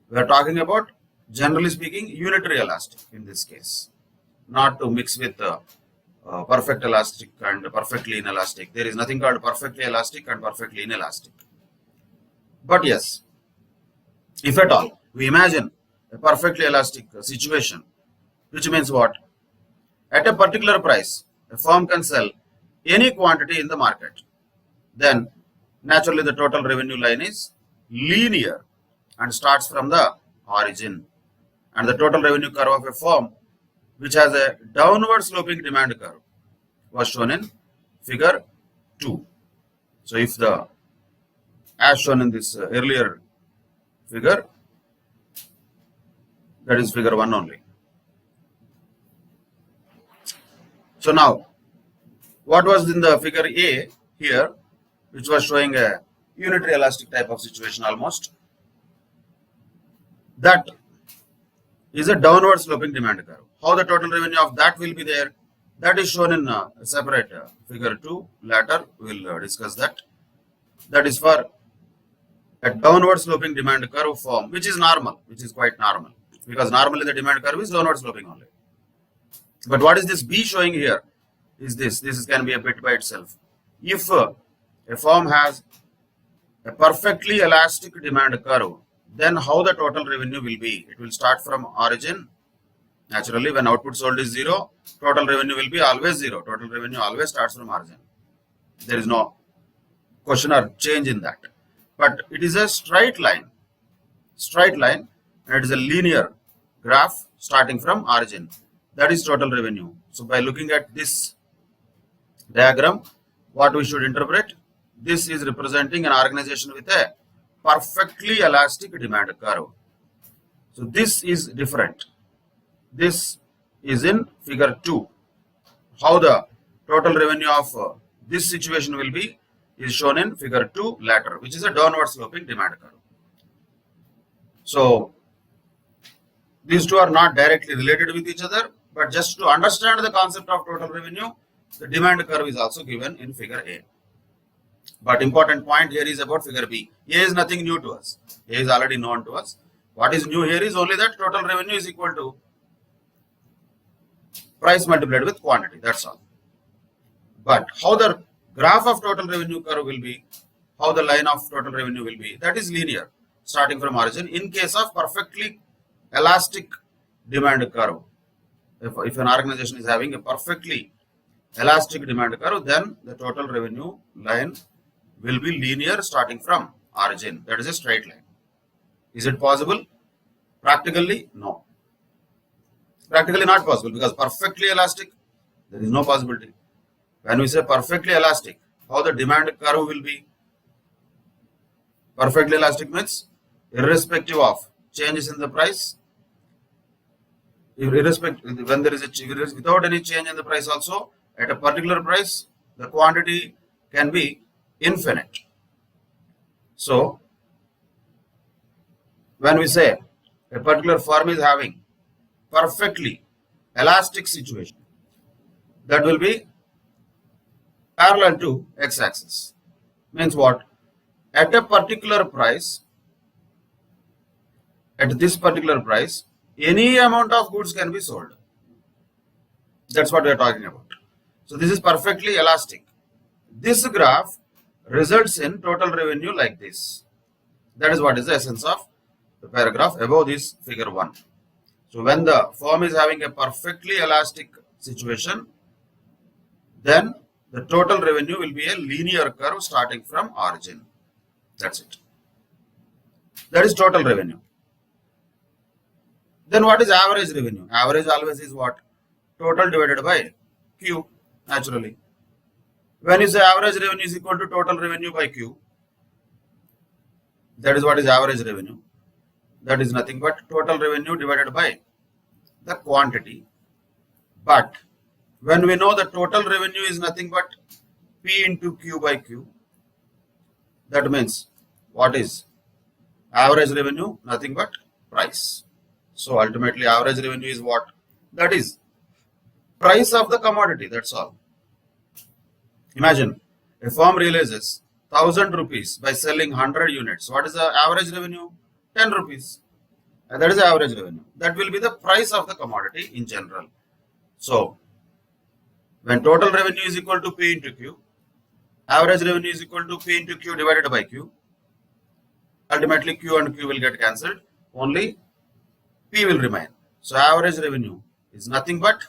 We are talking about, generally speaking, unitary elastic in this case. Not to mix with perfect elastic and perfectly inelastic. There is nothing called perfectly elastic and perfectly inelastic. But yes, if at all, we imagine a perfectly elastic situation, which means what? At a particular price, a firm can sell any quantity in the market. Then, naturally, the total revenue line is linear and starts from the origin. And the total revenue curve of a firm which has a downward sloping demand curve was shown in figure 2. So if the, as shown in this earlier figure, that is figure 1 only. So now, what was in the figure A here, which was showing a unitary elastic type of situation almost, that is a downward sloping demand curve. How the total revenue of that will be there, that is shown in a separate figure 2. Later we will discuss that. That is for a downward sloping demand curve form, which is normal, which is quite normal, because normally the demand curve is downward sloping only. But what is this B showing here is this. This can be a bit by itself. If a firm has a perfectly elastic demand curve, then how the total revenue will be? It will start from origin. Naturally, when output sold is 0, total revenue will be always 0. Total revenue always starts from origin. There is no question or change in that. But it is a straight line, and it is a linear graph starting from origin. That is total revenue. So by looking at this diagram, what we should interpret? This is representing an organization with a perfectly elastic demand curve. So this is different. This is in figure 2. How the total revenue of this situation will be is shown in figure 2 later, which is a downward sloping demand curve. So these two are not directly related with each other, but just to understand the concept of total revenue, the demand curve is also given in figure A. But important point here is about figure B. A is nothing new to us. A is already known to us. What is new here is only that total revenue is equal to price multiplied with quantity. That's all. But how the graph of total revenue curve will be, how the line of total revenue will be. That is linear, starting from origin. In case of perfectly elastic demand curve, if an organization is having a perfectly elastic demand curve, then the total revenue line will be linear starting from origin. That is a straight line. Is it possible? Practically, no. Practically not possible, because perfectly elastic, there is no possibility. When we say perfectly elastic, how the demand curve will be? Perfectly elastic means irrespective of changes in the price, irrespective when there is a without any change in the price also, at a particular price, the quantity can be infinite. So, when we say a particular firm is having perfectly elastic situation, that will be parallel to x-axis. Means what? At a particular price, at this particular price, any amount of goods can be sold. That's what we are talking about. So this is perfectly elastic. This graph results in total revenue like this. That is what is the essence of the paragraph above this figure 1. So when the firm is having a perfectly elastic situation, then the total revenue will be a linear curve starting from origin. That's it. That is total revenue. Then what is average revenue? Average always is what? Total divided by Q, naturally. When you say average revenue is equal to total revenue by Q, that is what is average revenue. That is nothing but total revenue divided by the quantity. But when we know the total revenue is nothing but P into Q by Q, that means what is average revenue? Nothing but price. So ultimately average revenue is what? That is price of the commodity, that's all. Imagine a firm realizes 1000 rupees by selling 100 units. What is the average revenue? 10 rupees. And that is the average revenue. That will be the price of the commodity in general. So when total revenue is equal to P into Q, average revenue is equal to P into Q divided by Q. Ultimately Q and Q will get cancelled. Only P will remain. So average revenue is nothing but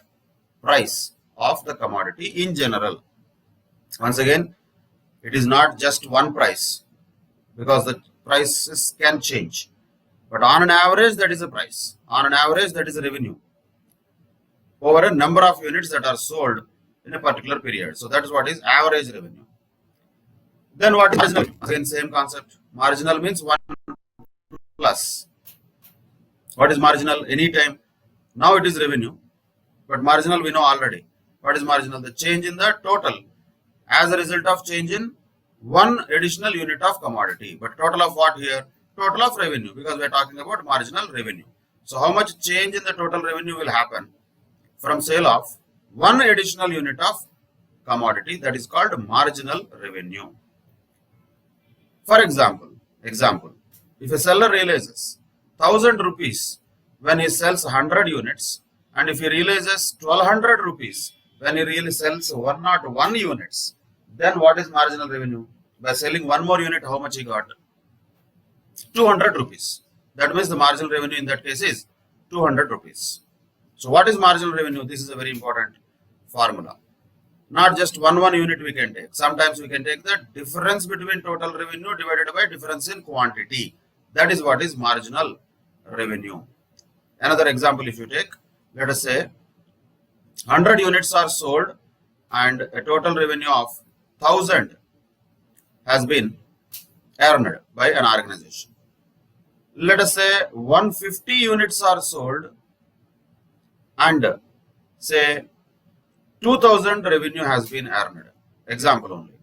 price of the commodity in general. Once again, it is not just one price, because the prices can change. But on an average, that is a price. On an average, that is a revenue over a number of units that are sold in a particular period. So that is what is average revenue. Then what is marginal? Again, same concept. Marginal means 1 plus. What is marginal? Anytime. Now it is revenue, but marginal we know already. What is marginal? The change in the total as a result of change in one additional unit of commodity. But total of what here? Total of revenue, because we are talking about marginal revenue. So how much change in the total revenue will happen from sale of one additional unit of commodity? That is called marginal revenue. For example, if a seller realizes 1000 rupees when he sells 100 units, and if he realizes 1200 rupees when he really sells 101 units, then what is marginal revenue? By selling one more unit, how much he got? 200 rupees. That means the marginal revenue in that case is 200 rupees. So what is marginal revenue? This is a very important formula. Not just one unit we can take. Sometimes we can take the difference between total revenue divided by difference in quantity. That is what is marginal revenue. Another example, if you take, let us say 100 units are sold and a total revenue of 1000 has been earned by an organization. Let us say 150 units are sold and say 2000 revenue has been earned. Example only.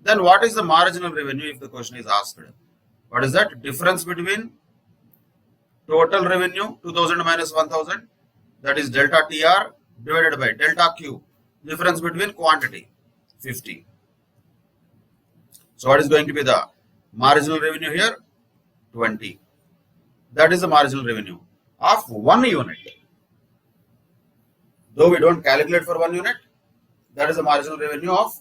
Then what is the marginal revenue if the question is asked? What is that? Difference between total revenue 2000 minus 1000, that is delta TR divided by delta Q. Difference between quantity 50. So what is going to be the marginal revenue here? 20. That is the marginal revenue of 1 unit. Though we don't calculate for 1 unit, that is the marginal revenue of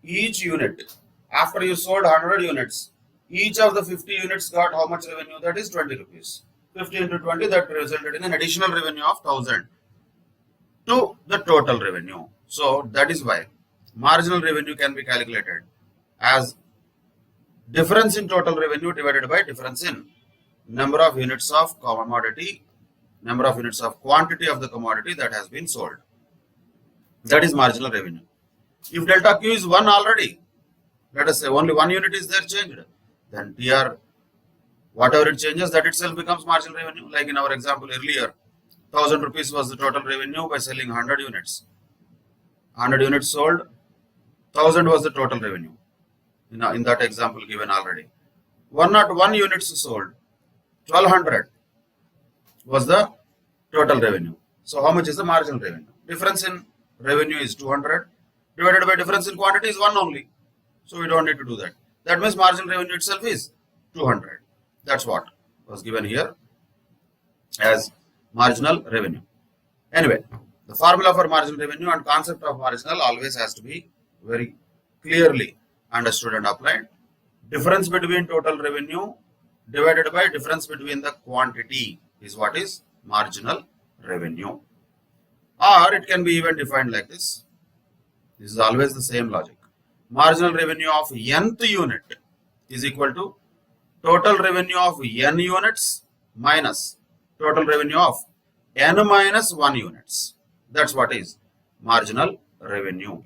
each unit. After you sold 100 units, each of the 50 units got how much revenue? That is 20 rupees. 50 into 20, that resulted in an additional revenue of 1000 to the total revenue. So that is why marginal revenue can be calculated as difference in total revenue divided by difference in number of units of commodity, number of units of quantity of the commodity that has been sold. That is marginal revenue. If delta Q is 1 already, let us say only 1 unit is there changed, then TR, whatever it changes, that itself becomes marginal revenue. Like in our example earlier, 1000 rupees was the total revenue by selling 100 units. 100 units sold, 1000 was the total revenue in that example given already. 101 units sold, 1200 was the total revenue. So how much is the marginal revenue? Difference in revenue is 200 divided by difference in quantity is 1 only. So we don't need to do that. That means marginal revenue itself is 200. That's what was given here as marginal revenue. Anyway, the formula for marginal revenue and concept of marginal always has to be very clearly understood and applied. Difference between total revenue divided by difference between the quantity is what is marginal revenue. Or it can be even defined like this. This is always the same logic. Marginal revenue of nth unit is equal to total revenue of n units minus total revenue of n minus 1 units. That's what is marginal revenue.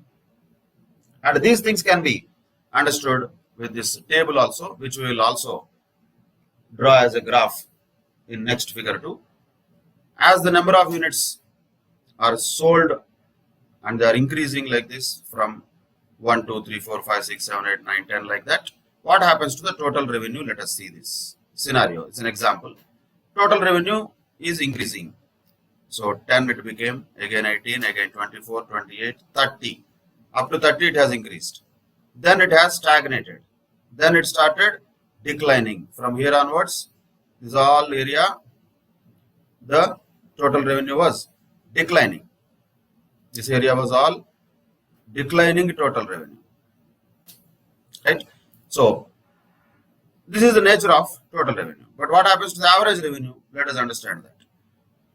And these things can be understood with this table also, which we will also draw as a graph in next figure 2. As the number of units are sold and they are increasing like this from 1, 2, 3, 4, 5, 6, 7, 8, 9, 10 like that, what happens to the total revenue? Let us see this scenario. It's an example. Total revenue is increasing. So 10 it became, again 18, again 24, 28, 30. Up to 30 it has increased. Then it has stagnated. Then it started declining. From here onwards, this all area, the total revenue was declining. This area was all declining total revenue. Right? So, this is the nature of total revenue. But what happens to the average revenue? Let us understand that.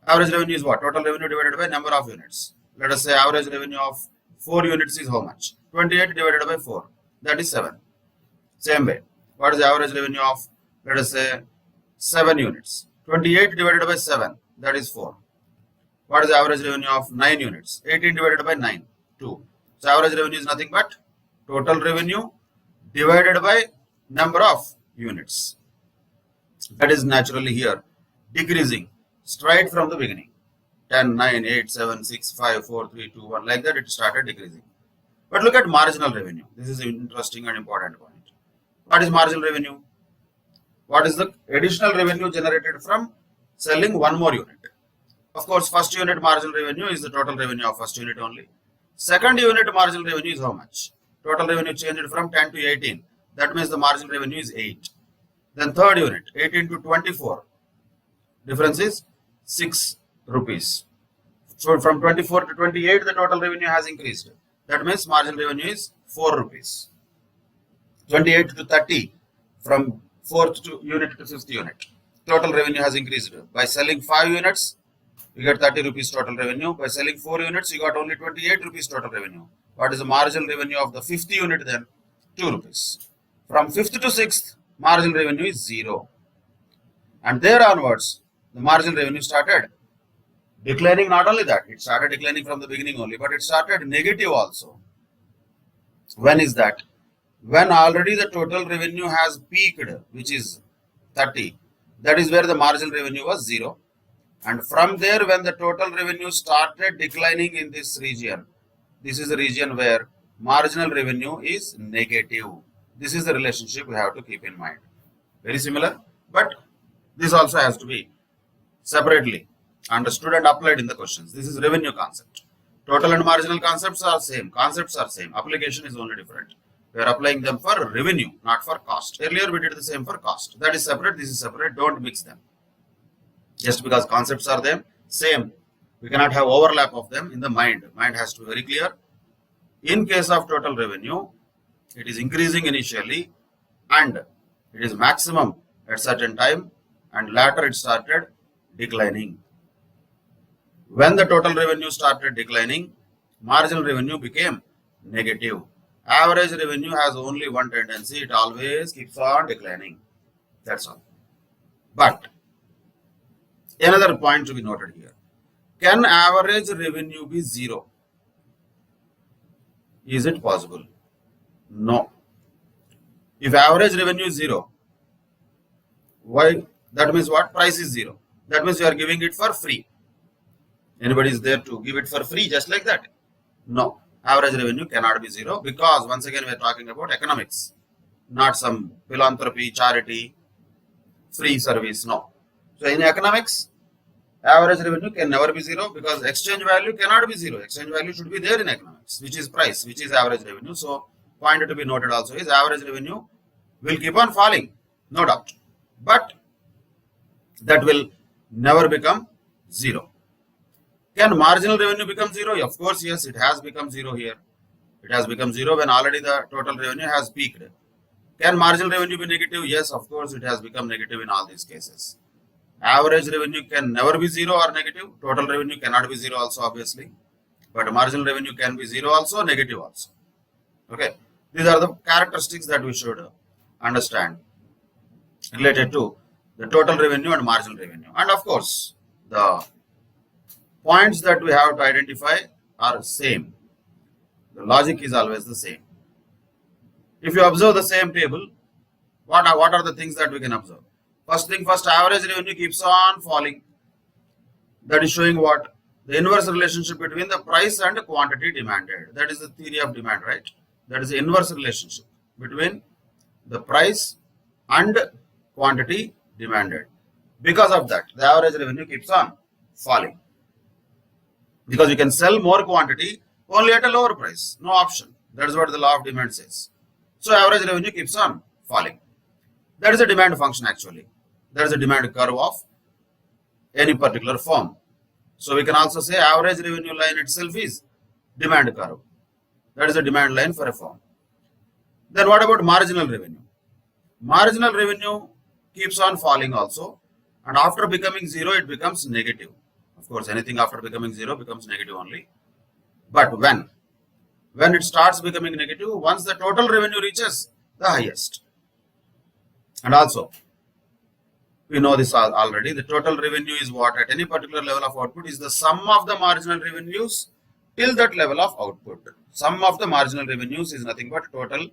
Average revenue is what? Total revenue divided by number of units. Let us say average revenue of 4 units is how much? 28 divided by 4. That is 7. Same way. What is the average revenue of, let us say, 7 units? 28 divided by 7. That is 4. What is the average revenue of 9 units? 18 divided by 9. 2. So average revenue is nothing but total revenue divided by number of units. That is naturally here decreasing straight from the beginning. 10, 9, 8, 7, 6, 5, 4, 3, 2, 1 like that it started decreasing. But look at marginal revenue. This is an interesting and important point. What is marginal revenue? What is the additional revenue generated from selling one more unit? Of course, first unit marginal revenue is the total revenue of first unit only. Second unit marginal revenue is how much? Total revenue changed from 10 to 18. That means the marginal revenue is 8. Then third unit, 18 to 24. Difference is 6 rupees. So from 24 to 28, the total revenue has increased. That means marginal revenue is 4 rupees. 28 to 30, from 4th unit to 5th unit. Total revenue has increased. By selling 5 units, you get 30 rupees total revenue. By selling 4 units, you got only 28 rupees total revenue. What is the marginal revenue of the 5th unit then? 2 rupees. From 5th to 6th, marginal revenue is 0. And there onwards, the marginal revenue started declining. Not only that, it started declining from the beginning only, but it started negative also. When is that? When already the total revenue has peaked, which is 30. That is where the marginal revenue was 0. And from there, when the total revenue started declining in this region, this is the region where marginal revenue is negative. This is the relationship we have to keep in mind. Very similar, but this also has to be separately understood and applied in the questions. This is revenue concept. Total and marginal concepts are same. Concepts are same. Application is only different. We are applying them for revenue, not for cost. Earlier we did the same for cost. That is separate. This is separate. Don't mix them. Just because concepts are them, same. We cannot have overlap of them in the mind. Mind has to be very clear. In case of total revenue, it is increasing initially and it is maximum at certain time and later it started declining. When the total revenue started declining, marginal revenue became negative. Average revenue has only one tendency, it always keeps on declining. That's all. But another point to be noted here. Can average revenue be zero? Is it possible? No. If average revenue is zero, why? That means what? Price is zero. That means you are giving it for free. Anybody is there to give it for free just like that? No. Average revenue cannot be zero because once again we are talking about economics, not some philanthropy, charity, free service. No. So in economics, average revenue can never be zero because exchange value cannot be zero. Exchange value should be there in economics, which is price, which is average revenue. So point to be noted also is average revenue will keep on falling, no doubt. But that will never become zero. Can marginal revenue become zero? Of course, yes, it has become zero here. It has become zero when already the total revenue has peaked. Can marginal revenue be negative? Yes, of course, it has become negative in all these cases. Average revenue can never be zero or negative. Total revenue cannot be zero also, obviously. But marginal revenue can be zero also, negative also. Okay. These are the characteristics that we should understand related to the total revenue and marginal revenue. And of course, the points that we have to identify are same. The logic is always the same. If you observe the same table, what are the things that we can observe? First thing first, average revenue keeps on falling. That is showing what? The inverse relationship between the price and quantity demanded. That is the theory of demand, right? That is the inverse relationship between the price and quantity demanded. Because of that, the average revenue keeps on falling. Because you can sell more quantity only at a lower price. No option. That is what the law of demand says. So average revenue keeps on falling. That is a demand function actually. That is a demand curve of any particular firm. So we can also say average revenue line itself is demand curve. That is a demand line for a firm. Then what about marginal revenue? Marginal revenue keeps on falling also, and after becoming zero it becomes negative. Of course, anything after becoming zero becomes negative only. But when it starts becoming negative, once the total revenue reaches the highest. And also, we know this already, the total revenue is what at any particular level of output is the sum of the marginal revenues till that level of output. Sum of the marginal revenues is nothing but total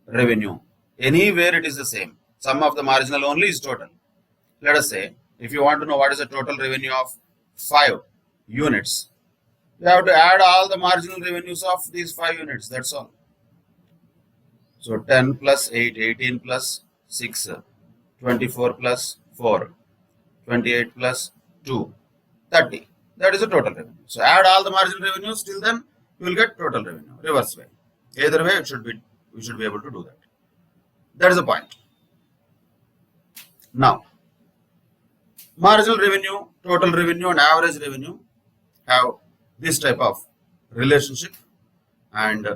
revenue. Anywhere it is the same. Sum of the marginal only is total. Let us say, if you want to know what is the total revenue of 5 units, you have to add all the marginal revenues of these 5 units, that's all. So 10 plus 8, 18 plus 6, 24 plus 4, 28 plus 2, 30. That is the total revenue. So add all the marginal revenues, till then you will get total revenue, reverse way. Either way, we should be able to do that. That is the point. Now, marginal revenue, total revenue and average revenue have this type of relationship. And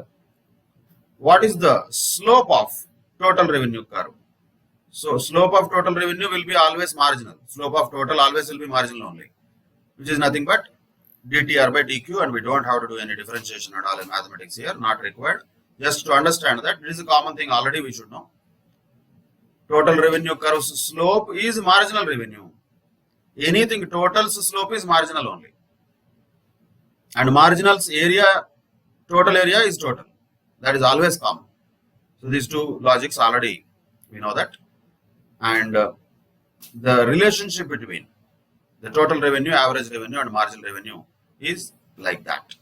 what is the slope of total revenue curve? So slope of total revenue will be always marginal. Slope of total always will be marginal only, which is nothing but dtr by dq, and we don't have to do any differentiation at all in mathematics here, not required. Just to understand that, it is a common thing already we should know. Total revenue curve's slope is marginal revenue. Anything total's slope is marginal only. And marginal's area, total area is total. That is always common. So these two logics already we know that. And the relationship between the total revenue, average revenue and marginal revenue is like that.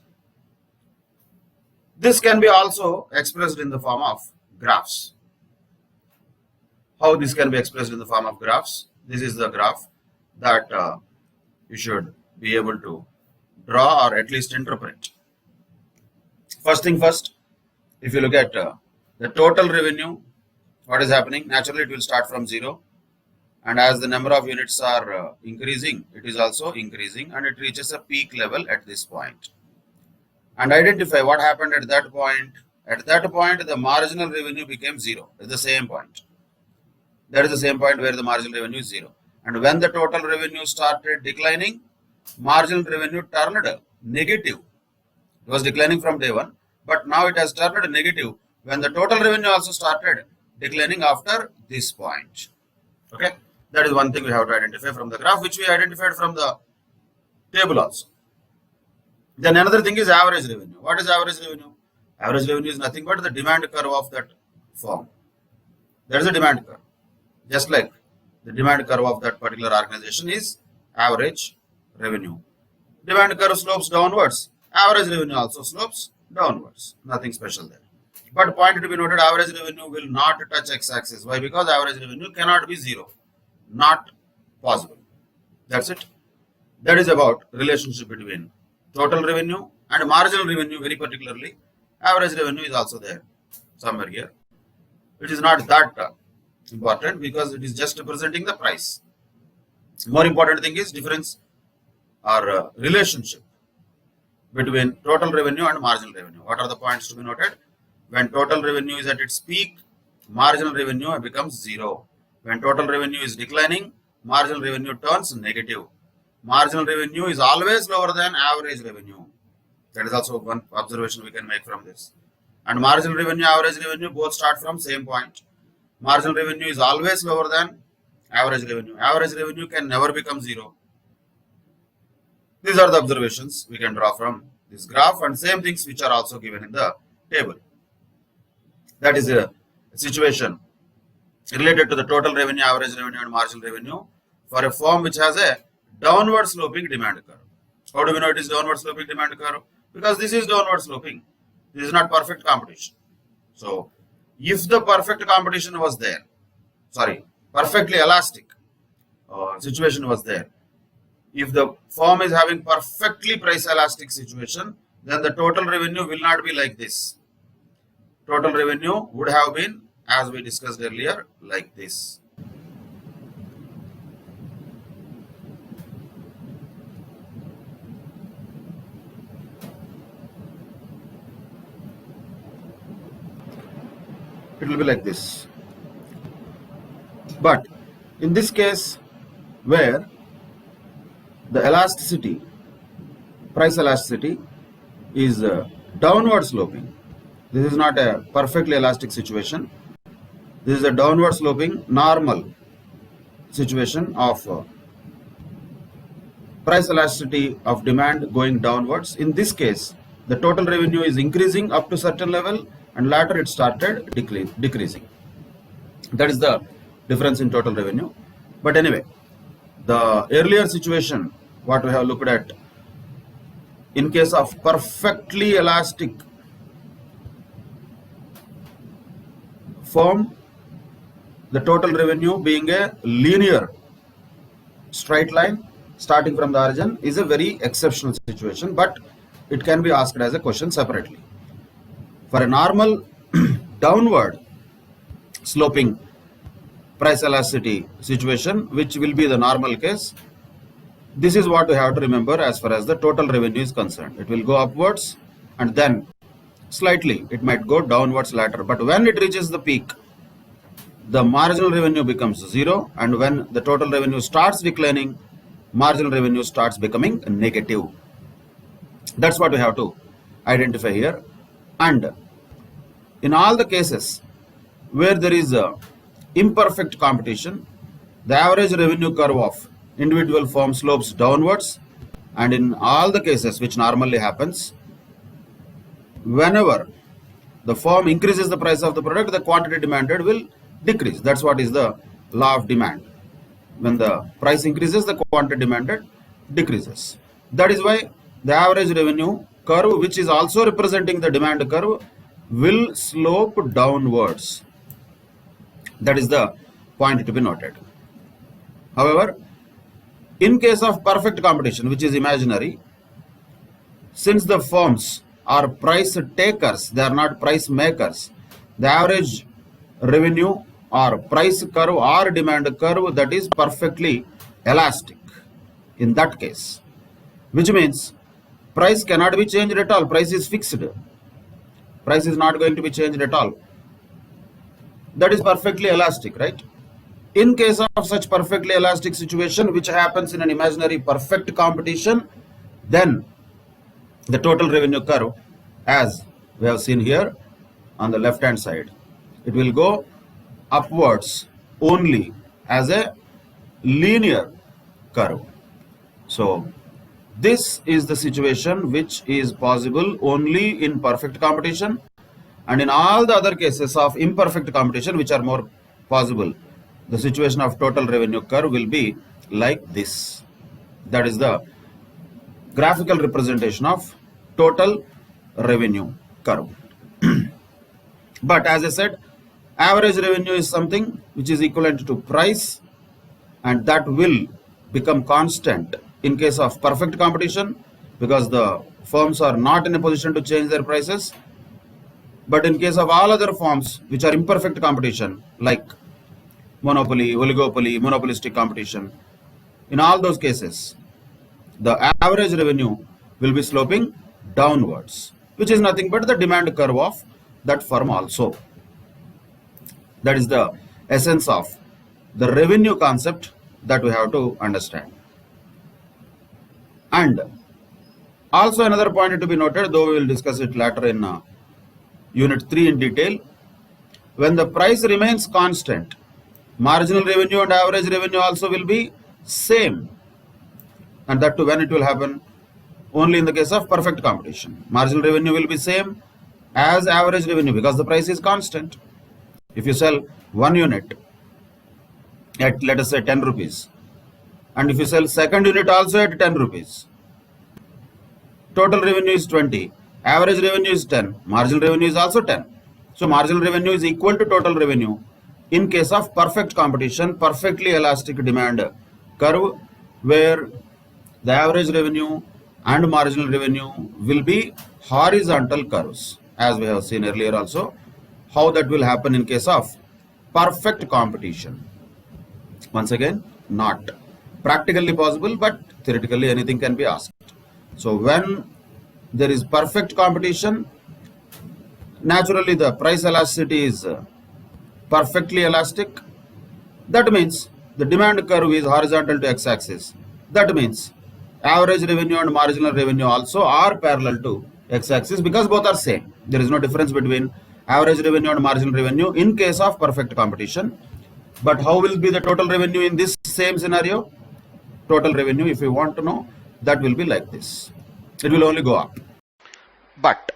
This can be also expressed in the form of graphs. How this can be expressed in the form of graphs? This is the graph that you should be able to draw or at least interpret. First thing first, if you look at the total revenue, what is happening? Naturally, it will start from 0. And as the number of units are increasing, it is also increasing and it reaches a peak level at this point. And identify what happened at that point. At that point, the marginal revenue became zero. At the same point. That is the same point where the marginal revenue is zero. And when the total revenue started declining, marginal revenue turned negative. It was declining from day one, but now it has turned negative when the total revenue also started declining after this point. Okay, that is one thing we have to identify from the graph, which we identified from the table also. Then another thing is average revenue. What is average revenue? Average revenue is nothing but the demand curve of that firm. There is a demand curve. Just like the demand curve of that particular organization is average revenue. Demand curve slopes downwards. Average revenue also slopes downwards. Nothing special there. But point to be noted, average revenue will not touch x-axis. Why? Because average revenue cannot be zero. Not possible. That's it. That is about relationship between total revenue and marginal revenue, very particularly. Average revenue is also there somewhere here. It is not that important because it is just representing the price. More important thing is difference or relationship between total revenue and marginal revenue. What are the points to be noted? When total revenue is at its peak, marginal revenue becomes zero. When total revenue is declining, marginal revenue turns negative. Marginal revenue is always lower than average revenue. That is also one observation we can make from this. And marginal revenue, average revenue both start from same point. Marginal revenue is always lower than average revenue. Average revenue can never become zero. These are the observations we can draw from this graph, and same things which are also given in the table. That is a situation related to the total revenue, average revenue and marginal revenue for a firm which has a downward sloping demand curve. How do we know it is downward sloping demand curve? Because this is downward sloping. This is not perfect competition. So, if the perfect competition was there, perfectly elastic situation was there, if the firm is having perfectly price elastic situation, then the total revenue will not be like this. Total revenue would have been, as we discussed earlier, like this. It will be like this. But in this case, where the elasticity, price elasticity is downward sloping. This is not a perfectly elastic situation. This is a downward sloping normal situation of price elasticity of demand going downwards. In this case, the total revenue is increasing up to certain level and later it started decreasing. That is the difference in total revenue. But anyway, the earlier situation, what we have looked at, in case of perfectly elastic firm, the total revenue being a linear straight line starting from the origin is a very exceptional situation, but it can be asked as a question separately. For a normal downward sloping price elasticity situation, which will be the normal case, this is what we have to remember as far as the total revenue is concerned. It will go upwards and then slightly it might go downwards later. But when it reaches the peak, the marginal revenue becomes zero, and when the total revenue starts declining, marginal revenue starts becoming negative. That's what we have to identify here. And in all the cases where there is a imperfect competition, the average revenue curve of individual firm slopes downwards, and in all the cases which normally happens, whenever the firm increases the price of the product, the quantity demanded will decrease. That's what is the law of demand. When the price increases, the quantity demanded decreases. That is why the average revenue curve, which is also representing the demand curve, will slope downwards. That is the point to be noted. However, in case of perfect competition, which is imaginary, since the firms are price takers, they are not price makers, the average revenue or price curve or demand curve, that is perfectly elastic in that case, which means price cannot be changed at all. Price is fixed. Price is not going to be changed at all. That is perfectly elastic, right? In case of such perfectly elastic situation, which happens in an imaginary perfect competition, then the total revenue curve, as we have seen here on the left hand side, it will go upwards only as a linear curve. So this is the situation which is possible only in perfect competition, and in all the other cases of imperfect competition, which are more possible, the situation of total revenue curve will be like this. That is the graphical representation of total revenue curve. But as I said, average revenue is something which is equivalent to price, and that will become constant in case of perfect competition because the firms are not in a position to change their prices. But in case of all other forms which are imperfect competition, like monopoly, oligopoly, monopolistic competition, in all those cases, the average revenue will be sloping downwards, which is nothing but the demand curve of that firm also. That is the essence of the revenue concept that we have to understand. And also another point to be noted, though we will discuss it later in Unit 3 in detail, when the price remains constant, marginal revenue and average revenue also will be same. And that too when it will happen? Only in the case of perfect competition. Marginal revenue will be same as average revenue because the price is constant. If you sell 1 unit at, let us say, 10 rupees, and if you sell second unit also at 10 rupees, total revenue is 20, average revenue is 10, marginal revenue is also 10. So marginal revenue is equal to total revenue in case of perfect competition, perfectly elastic demand curve, where the average revenue and marginal revenue will be horizontal curves, as we have seen earlier also, how that will happen in case of perfect competition. Once again, not practically possible, but theoretically anything can be asked. So when there is perfect competition, naturally the price elasticity is perfectly elastic. That means the demand curve is horizontal to x-axis. That means average revenue and marginal revenue also are parallel to x-axis because both are same. There is no difference between average revenue and marginal revenue in case of perfect competition. But how will be the total revenue in this same scenario? Total revenue, if you want to know, that will be like this. It will only go up. But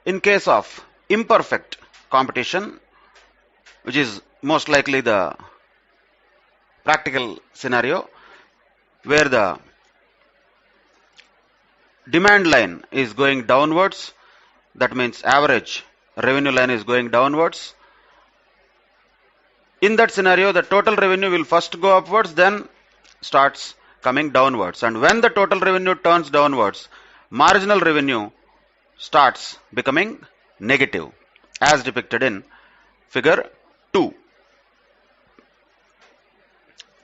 in case of imperfect competition, which is most likely the practical scenario, where the demand line is going downwards, that means average revenue line is going downwards. In that scenario, the total revenue will first go upwards, then starts coming downwards. And when the total revenue turns downwards, marginal revenue starts becoming negative, as depicted in figure 2.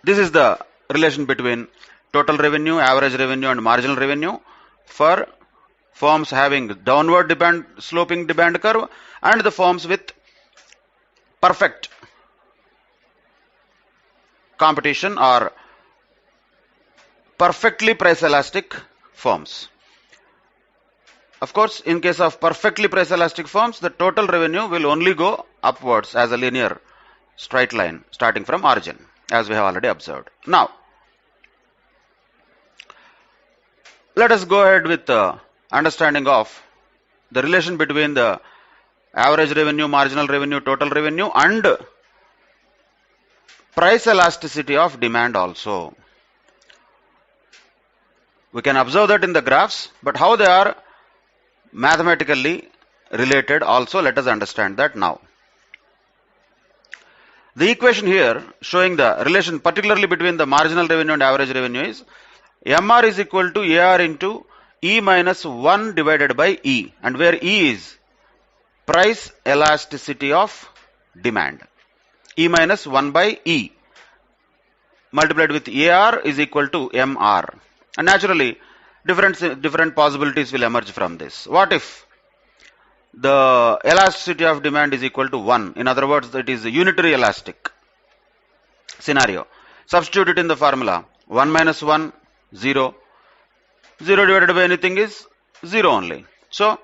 This is the relation between total revenue, average revenue and marginal revenue for firms having downward sloping demand curve and the firms with perfect competition or perfectly price elastic firms. Of course, in case of perfectly price elastic firms, the total revenue will only go upwards as a linear straight line starting from origin, as we have already observed. Now, let us go ahead with the understanding of the relation between the average revenue, marginal revenue, total revenue and price elasticity of demand also. We can observe that in the graphs, but how they are mathematically related also, let us understand that now. The equation here showing the relation particularly between the marginal revenue and average revenue is MR is equal to AR into E minus 1 divided by E, and where E is price elasticity of demand. E minus 1 by E multiplied with AR is equal to MR. And naturally, different possibilities will emerge from this. What if the elasticity of demand is equal to 1. In other words, it is a unitary elastic scenario. Substitute it in the formula. 1 minus 1, 0. 0 divided by anything is 0 only. So,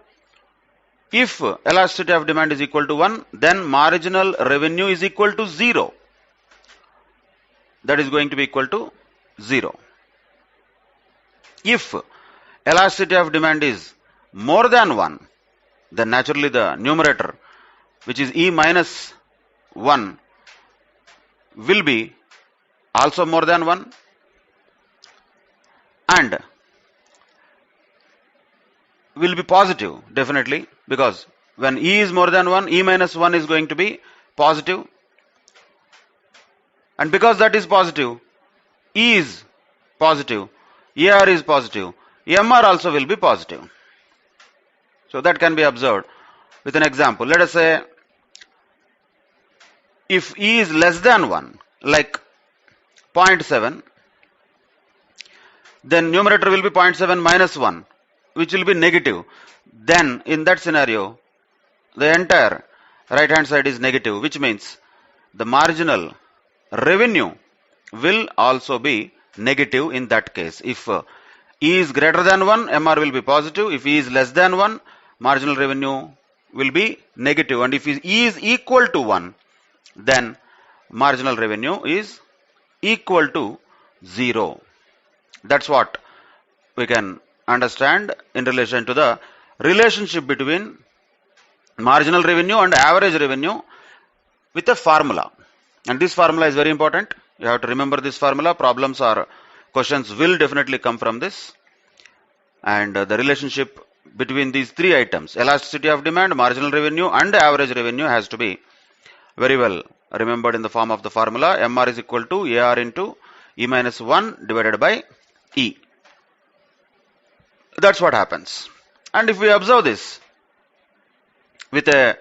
if elasticity of demand is equal to 1, then marginal revenue is equal to 0. That is going to be equal to 0. If elasticity of demand is more than 1, then naturally the numerator, which is E minus 1, will be also more than 1, and will be positive definitely, because when E is more than 1, E minus 1 is going to be positive, and because that is positive, E is positive, AR is positive, MR also will be positive. So that can be observed with an example. Let us say if E is less than 1, like 0.7, then numerator will be 0.7 minus 1, which will be negative. Then in that scenario, the entire right hand side is negative, which means the marginal revenue will also be negative in that case. If E is greater than 1, MR will be positive. If E is less than 1, marginal revenue will be negative. And if E is equal to 1, then marginal revenue is equal to 0. That's what we can understand in relation to the relationship between marginal revenue and average revenue with a formula. And this formula is very important. You have to remember this formula. Problems or questions will definitely come from this. And the relationship between these three items, elasticity of demand, marginal revenue and average revenue, has to be very well remembered in the form of the formula. MR is equal to AR into E minus 1 divided by E. That's what happens. And if we observe this with a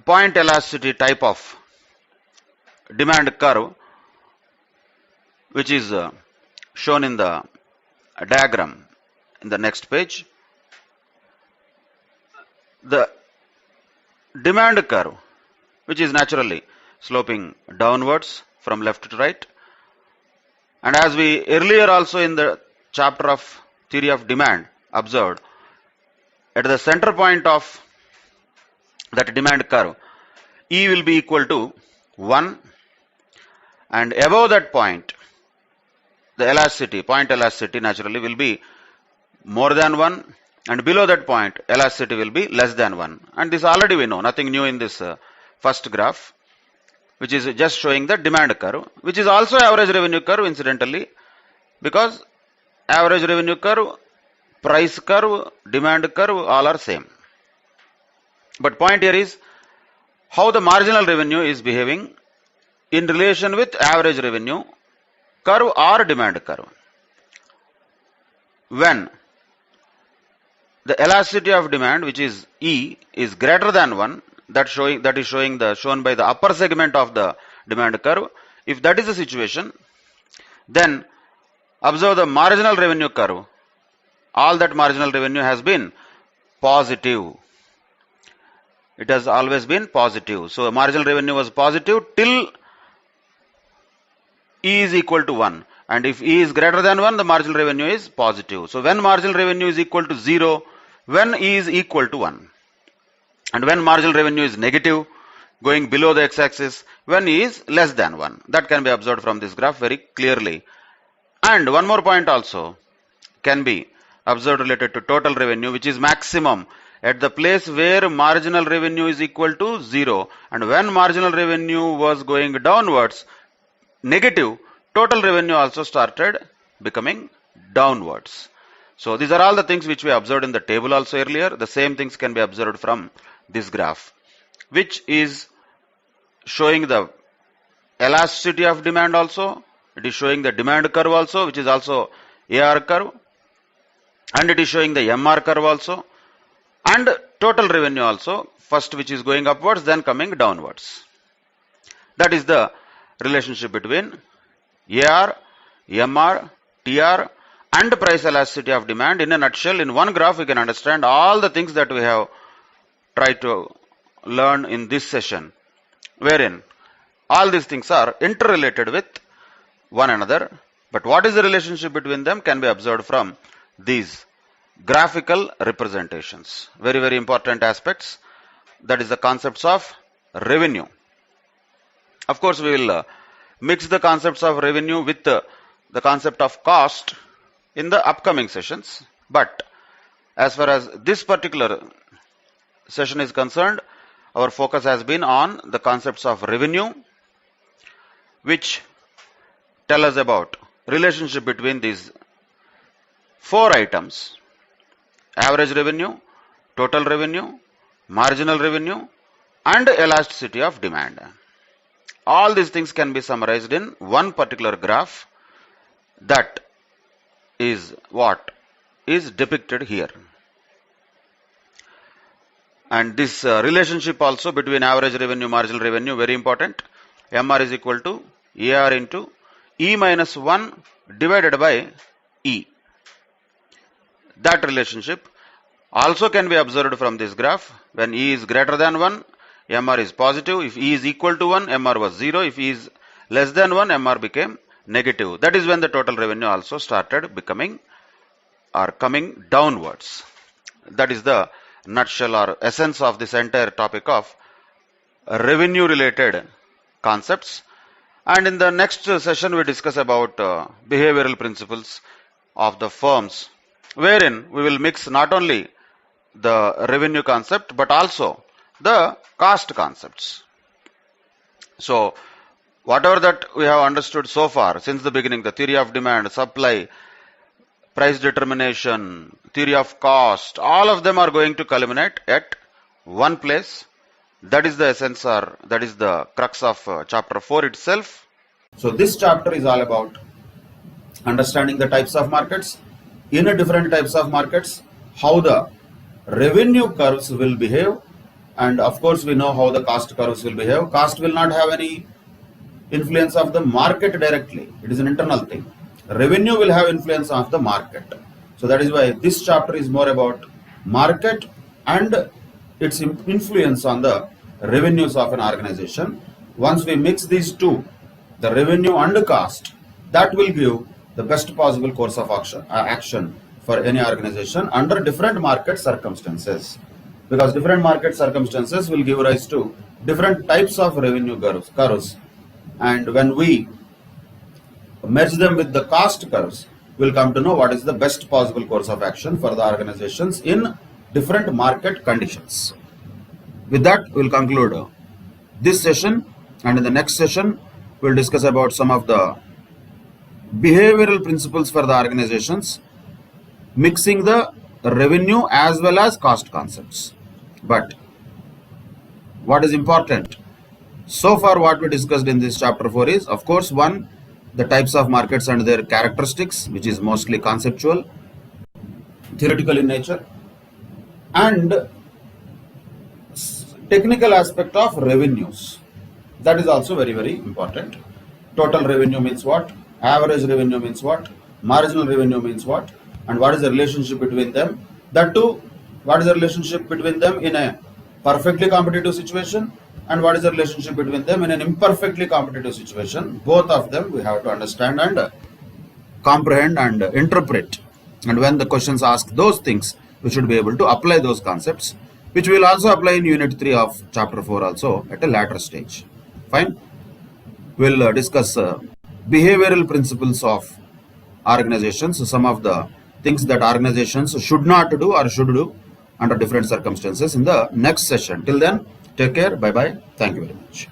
point elasticity type of demand curve, which is shown in the diagram in the next page, the demand curve, which is naturally sloping downwards from left to right, and as we earlier also in the chapter of theory of demand observed, at the center point of that demand curve, E will be equal to 1, and above that point, the elasticity, point elasticity naturally will be more than 1, and below that point, elasticity will be less than 1. And this already we know, nothing new in this first graph, which is just showing the demand curve, which is also average revenue curve incidentally, because average revenue curve, price curve, demand curve, all are same. But point here is how the marginal revenue is behaving in relation with average revenue curve or demand curve. When the elasticity of demand, which is E, is greater than 1, that is shown by the upper segment of the demand curve. If that is the situation, then observe the marginal revenue curve. All that marginal revenue has been positive. It has always been positive. So marginal revenue was positive till E is equal to 1. And if E is greater than 1, the marginal revenue is positive. So when marginal revenue is equal to 0, when E is equal to 1. And when marginal revenue is negative, going below the x-axis, when E is less than 1. That can be observed from this graph very clearly. And one more point also can be observed related to total revenue, which is maximum at the place where marginal revenue is equal to 0. And when marginal revenue was going downwards, negative, total revenue also started becoming downwards. So these are all the things which we observed in the table also earlier. The same things can be observed from this graph, which is showing the elasticity of demand also. It is showing the demand curve also, which is also AR curve. And it is showing the MR curve also. And total revenue also, first which is going upwards, then coming downwards. That is the relationship between AR, MR, TR and price elasticity of demand. In a nutshell, in one graph we can understand all the things that we have try to learn in this session, wherein all these things are interrelated with one another, but what is the relationship between them can be observed from these graphical representations. Very, very important aspects. That is the concepts of revenue. Of course, we will mix the concepts of revenue with the concept of cost in the upcoming sessions. But as far as this particular session is concerned, our focus has been on the concepts of revenue, which tell us about relationship between these four items: average revenue, total revenue, marginal revenue, and elasticity of demand. All these things can be summarized in one particular graph. That is what is depicted here. And this relationship also between average revenue, marginal revenue, very important. MR is equal to AR into E minus 1 divided by E. That relationship also can be observed from this graph. When E is greater than 1, MR is positive. If E is equal to 1, MR was 0. If E is less than 1, MR became negative. That is when the total revenue also started becoming or coming downwards. That is the nutshell or essence of this entire topic of revenue related concepts. And in the next session we discuss about behavioral principles of the firms, wherein we will mix not only the revenue concept but also the cost concepts. So whatever that we have understood so far since the beginning, the theory of demand, supply, price determination, theory of cost, all of them are going to culminate at one place. That is the essence, or that is the crux of chapter 4 itself. So this chapter is all about understanding the types of markets, in a different types of markets, how the revenue curves will behave, and of course we know how the cost curves will behave. Cost will not have any influence of the market directly. It is an internal thing. Revenue will have influence of the market. So that is why this chapter is more about market and its influence on the revenues of an organization. Once we mix these two, the revenue and the cost, that will give the best possible course of action for any organization under different market circumstances. Because different market circumstances will give rise to different types of revenue curves. And when we merge them with the cost curves, we'll come to know what is the best possible course of action for the organizations in different market conditions. With that, we'll conclude this session, and in the next session, we'll discuss about some of the behavioral principles for the organizations, mixing the revenue as well as cost concepts. But what is important? So far what we discussed in this chapter 4 is, of course, one, the types of markets and their characteristics, which is mostly conceptual, theoretical in nature, and technical aspect of revenues. That is also very, very important. Total revenue means what? Average revenue means what? Marginal revenue means what? And what is the relationship between them? That too, what is the relationship between them in a perfectly competitive situation, and what is the relationship between them in an imperfectly competitive situation? Both of them we have to understand and comprehend and interpret. And when the questions ask those things, we should be able to apply those concepts, which we will also apply in Unit 3 of Chapter 4 also at a later stage. Fine. We'll discuss behavioral principles of organizations, some of the things that organizations should not do or should do under different circumstances in the next session. Till then, take care. Bye-bye. Thank you very much.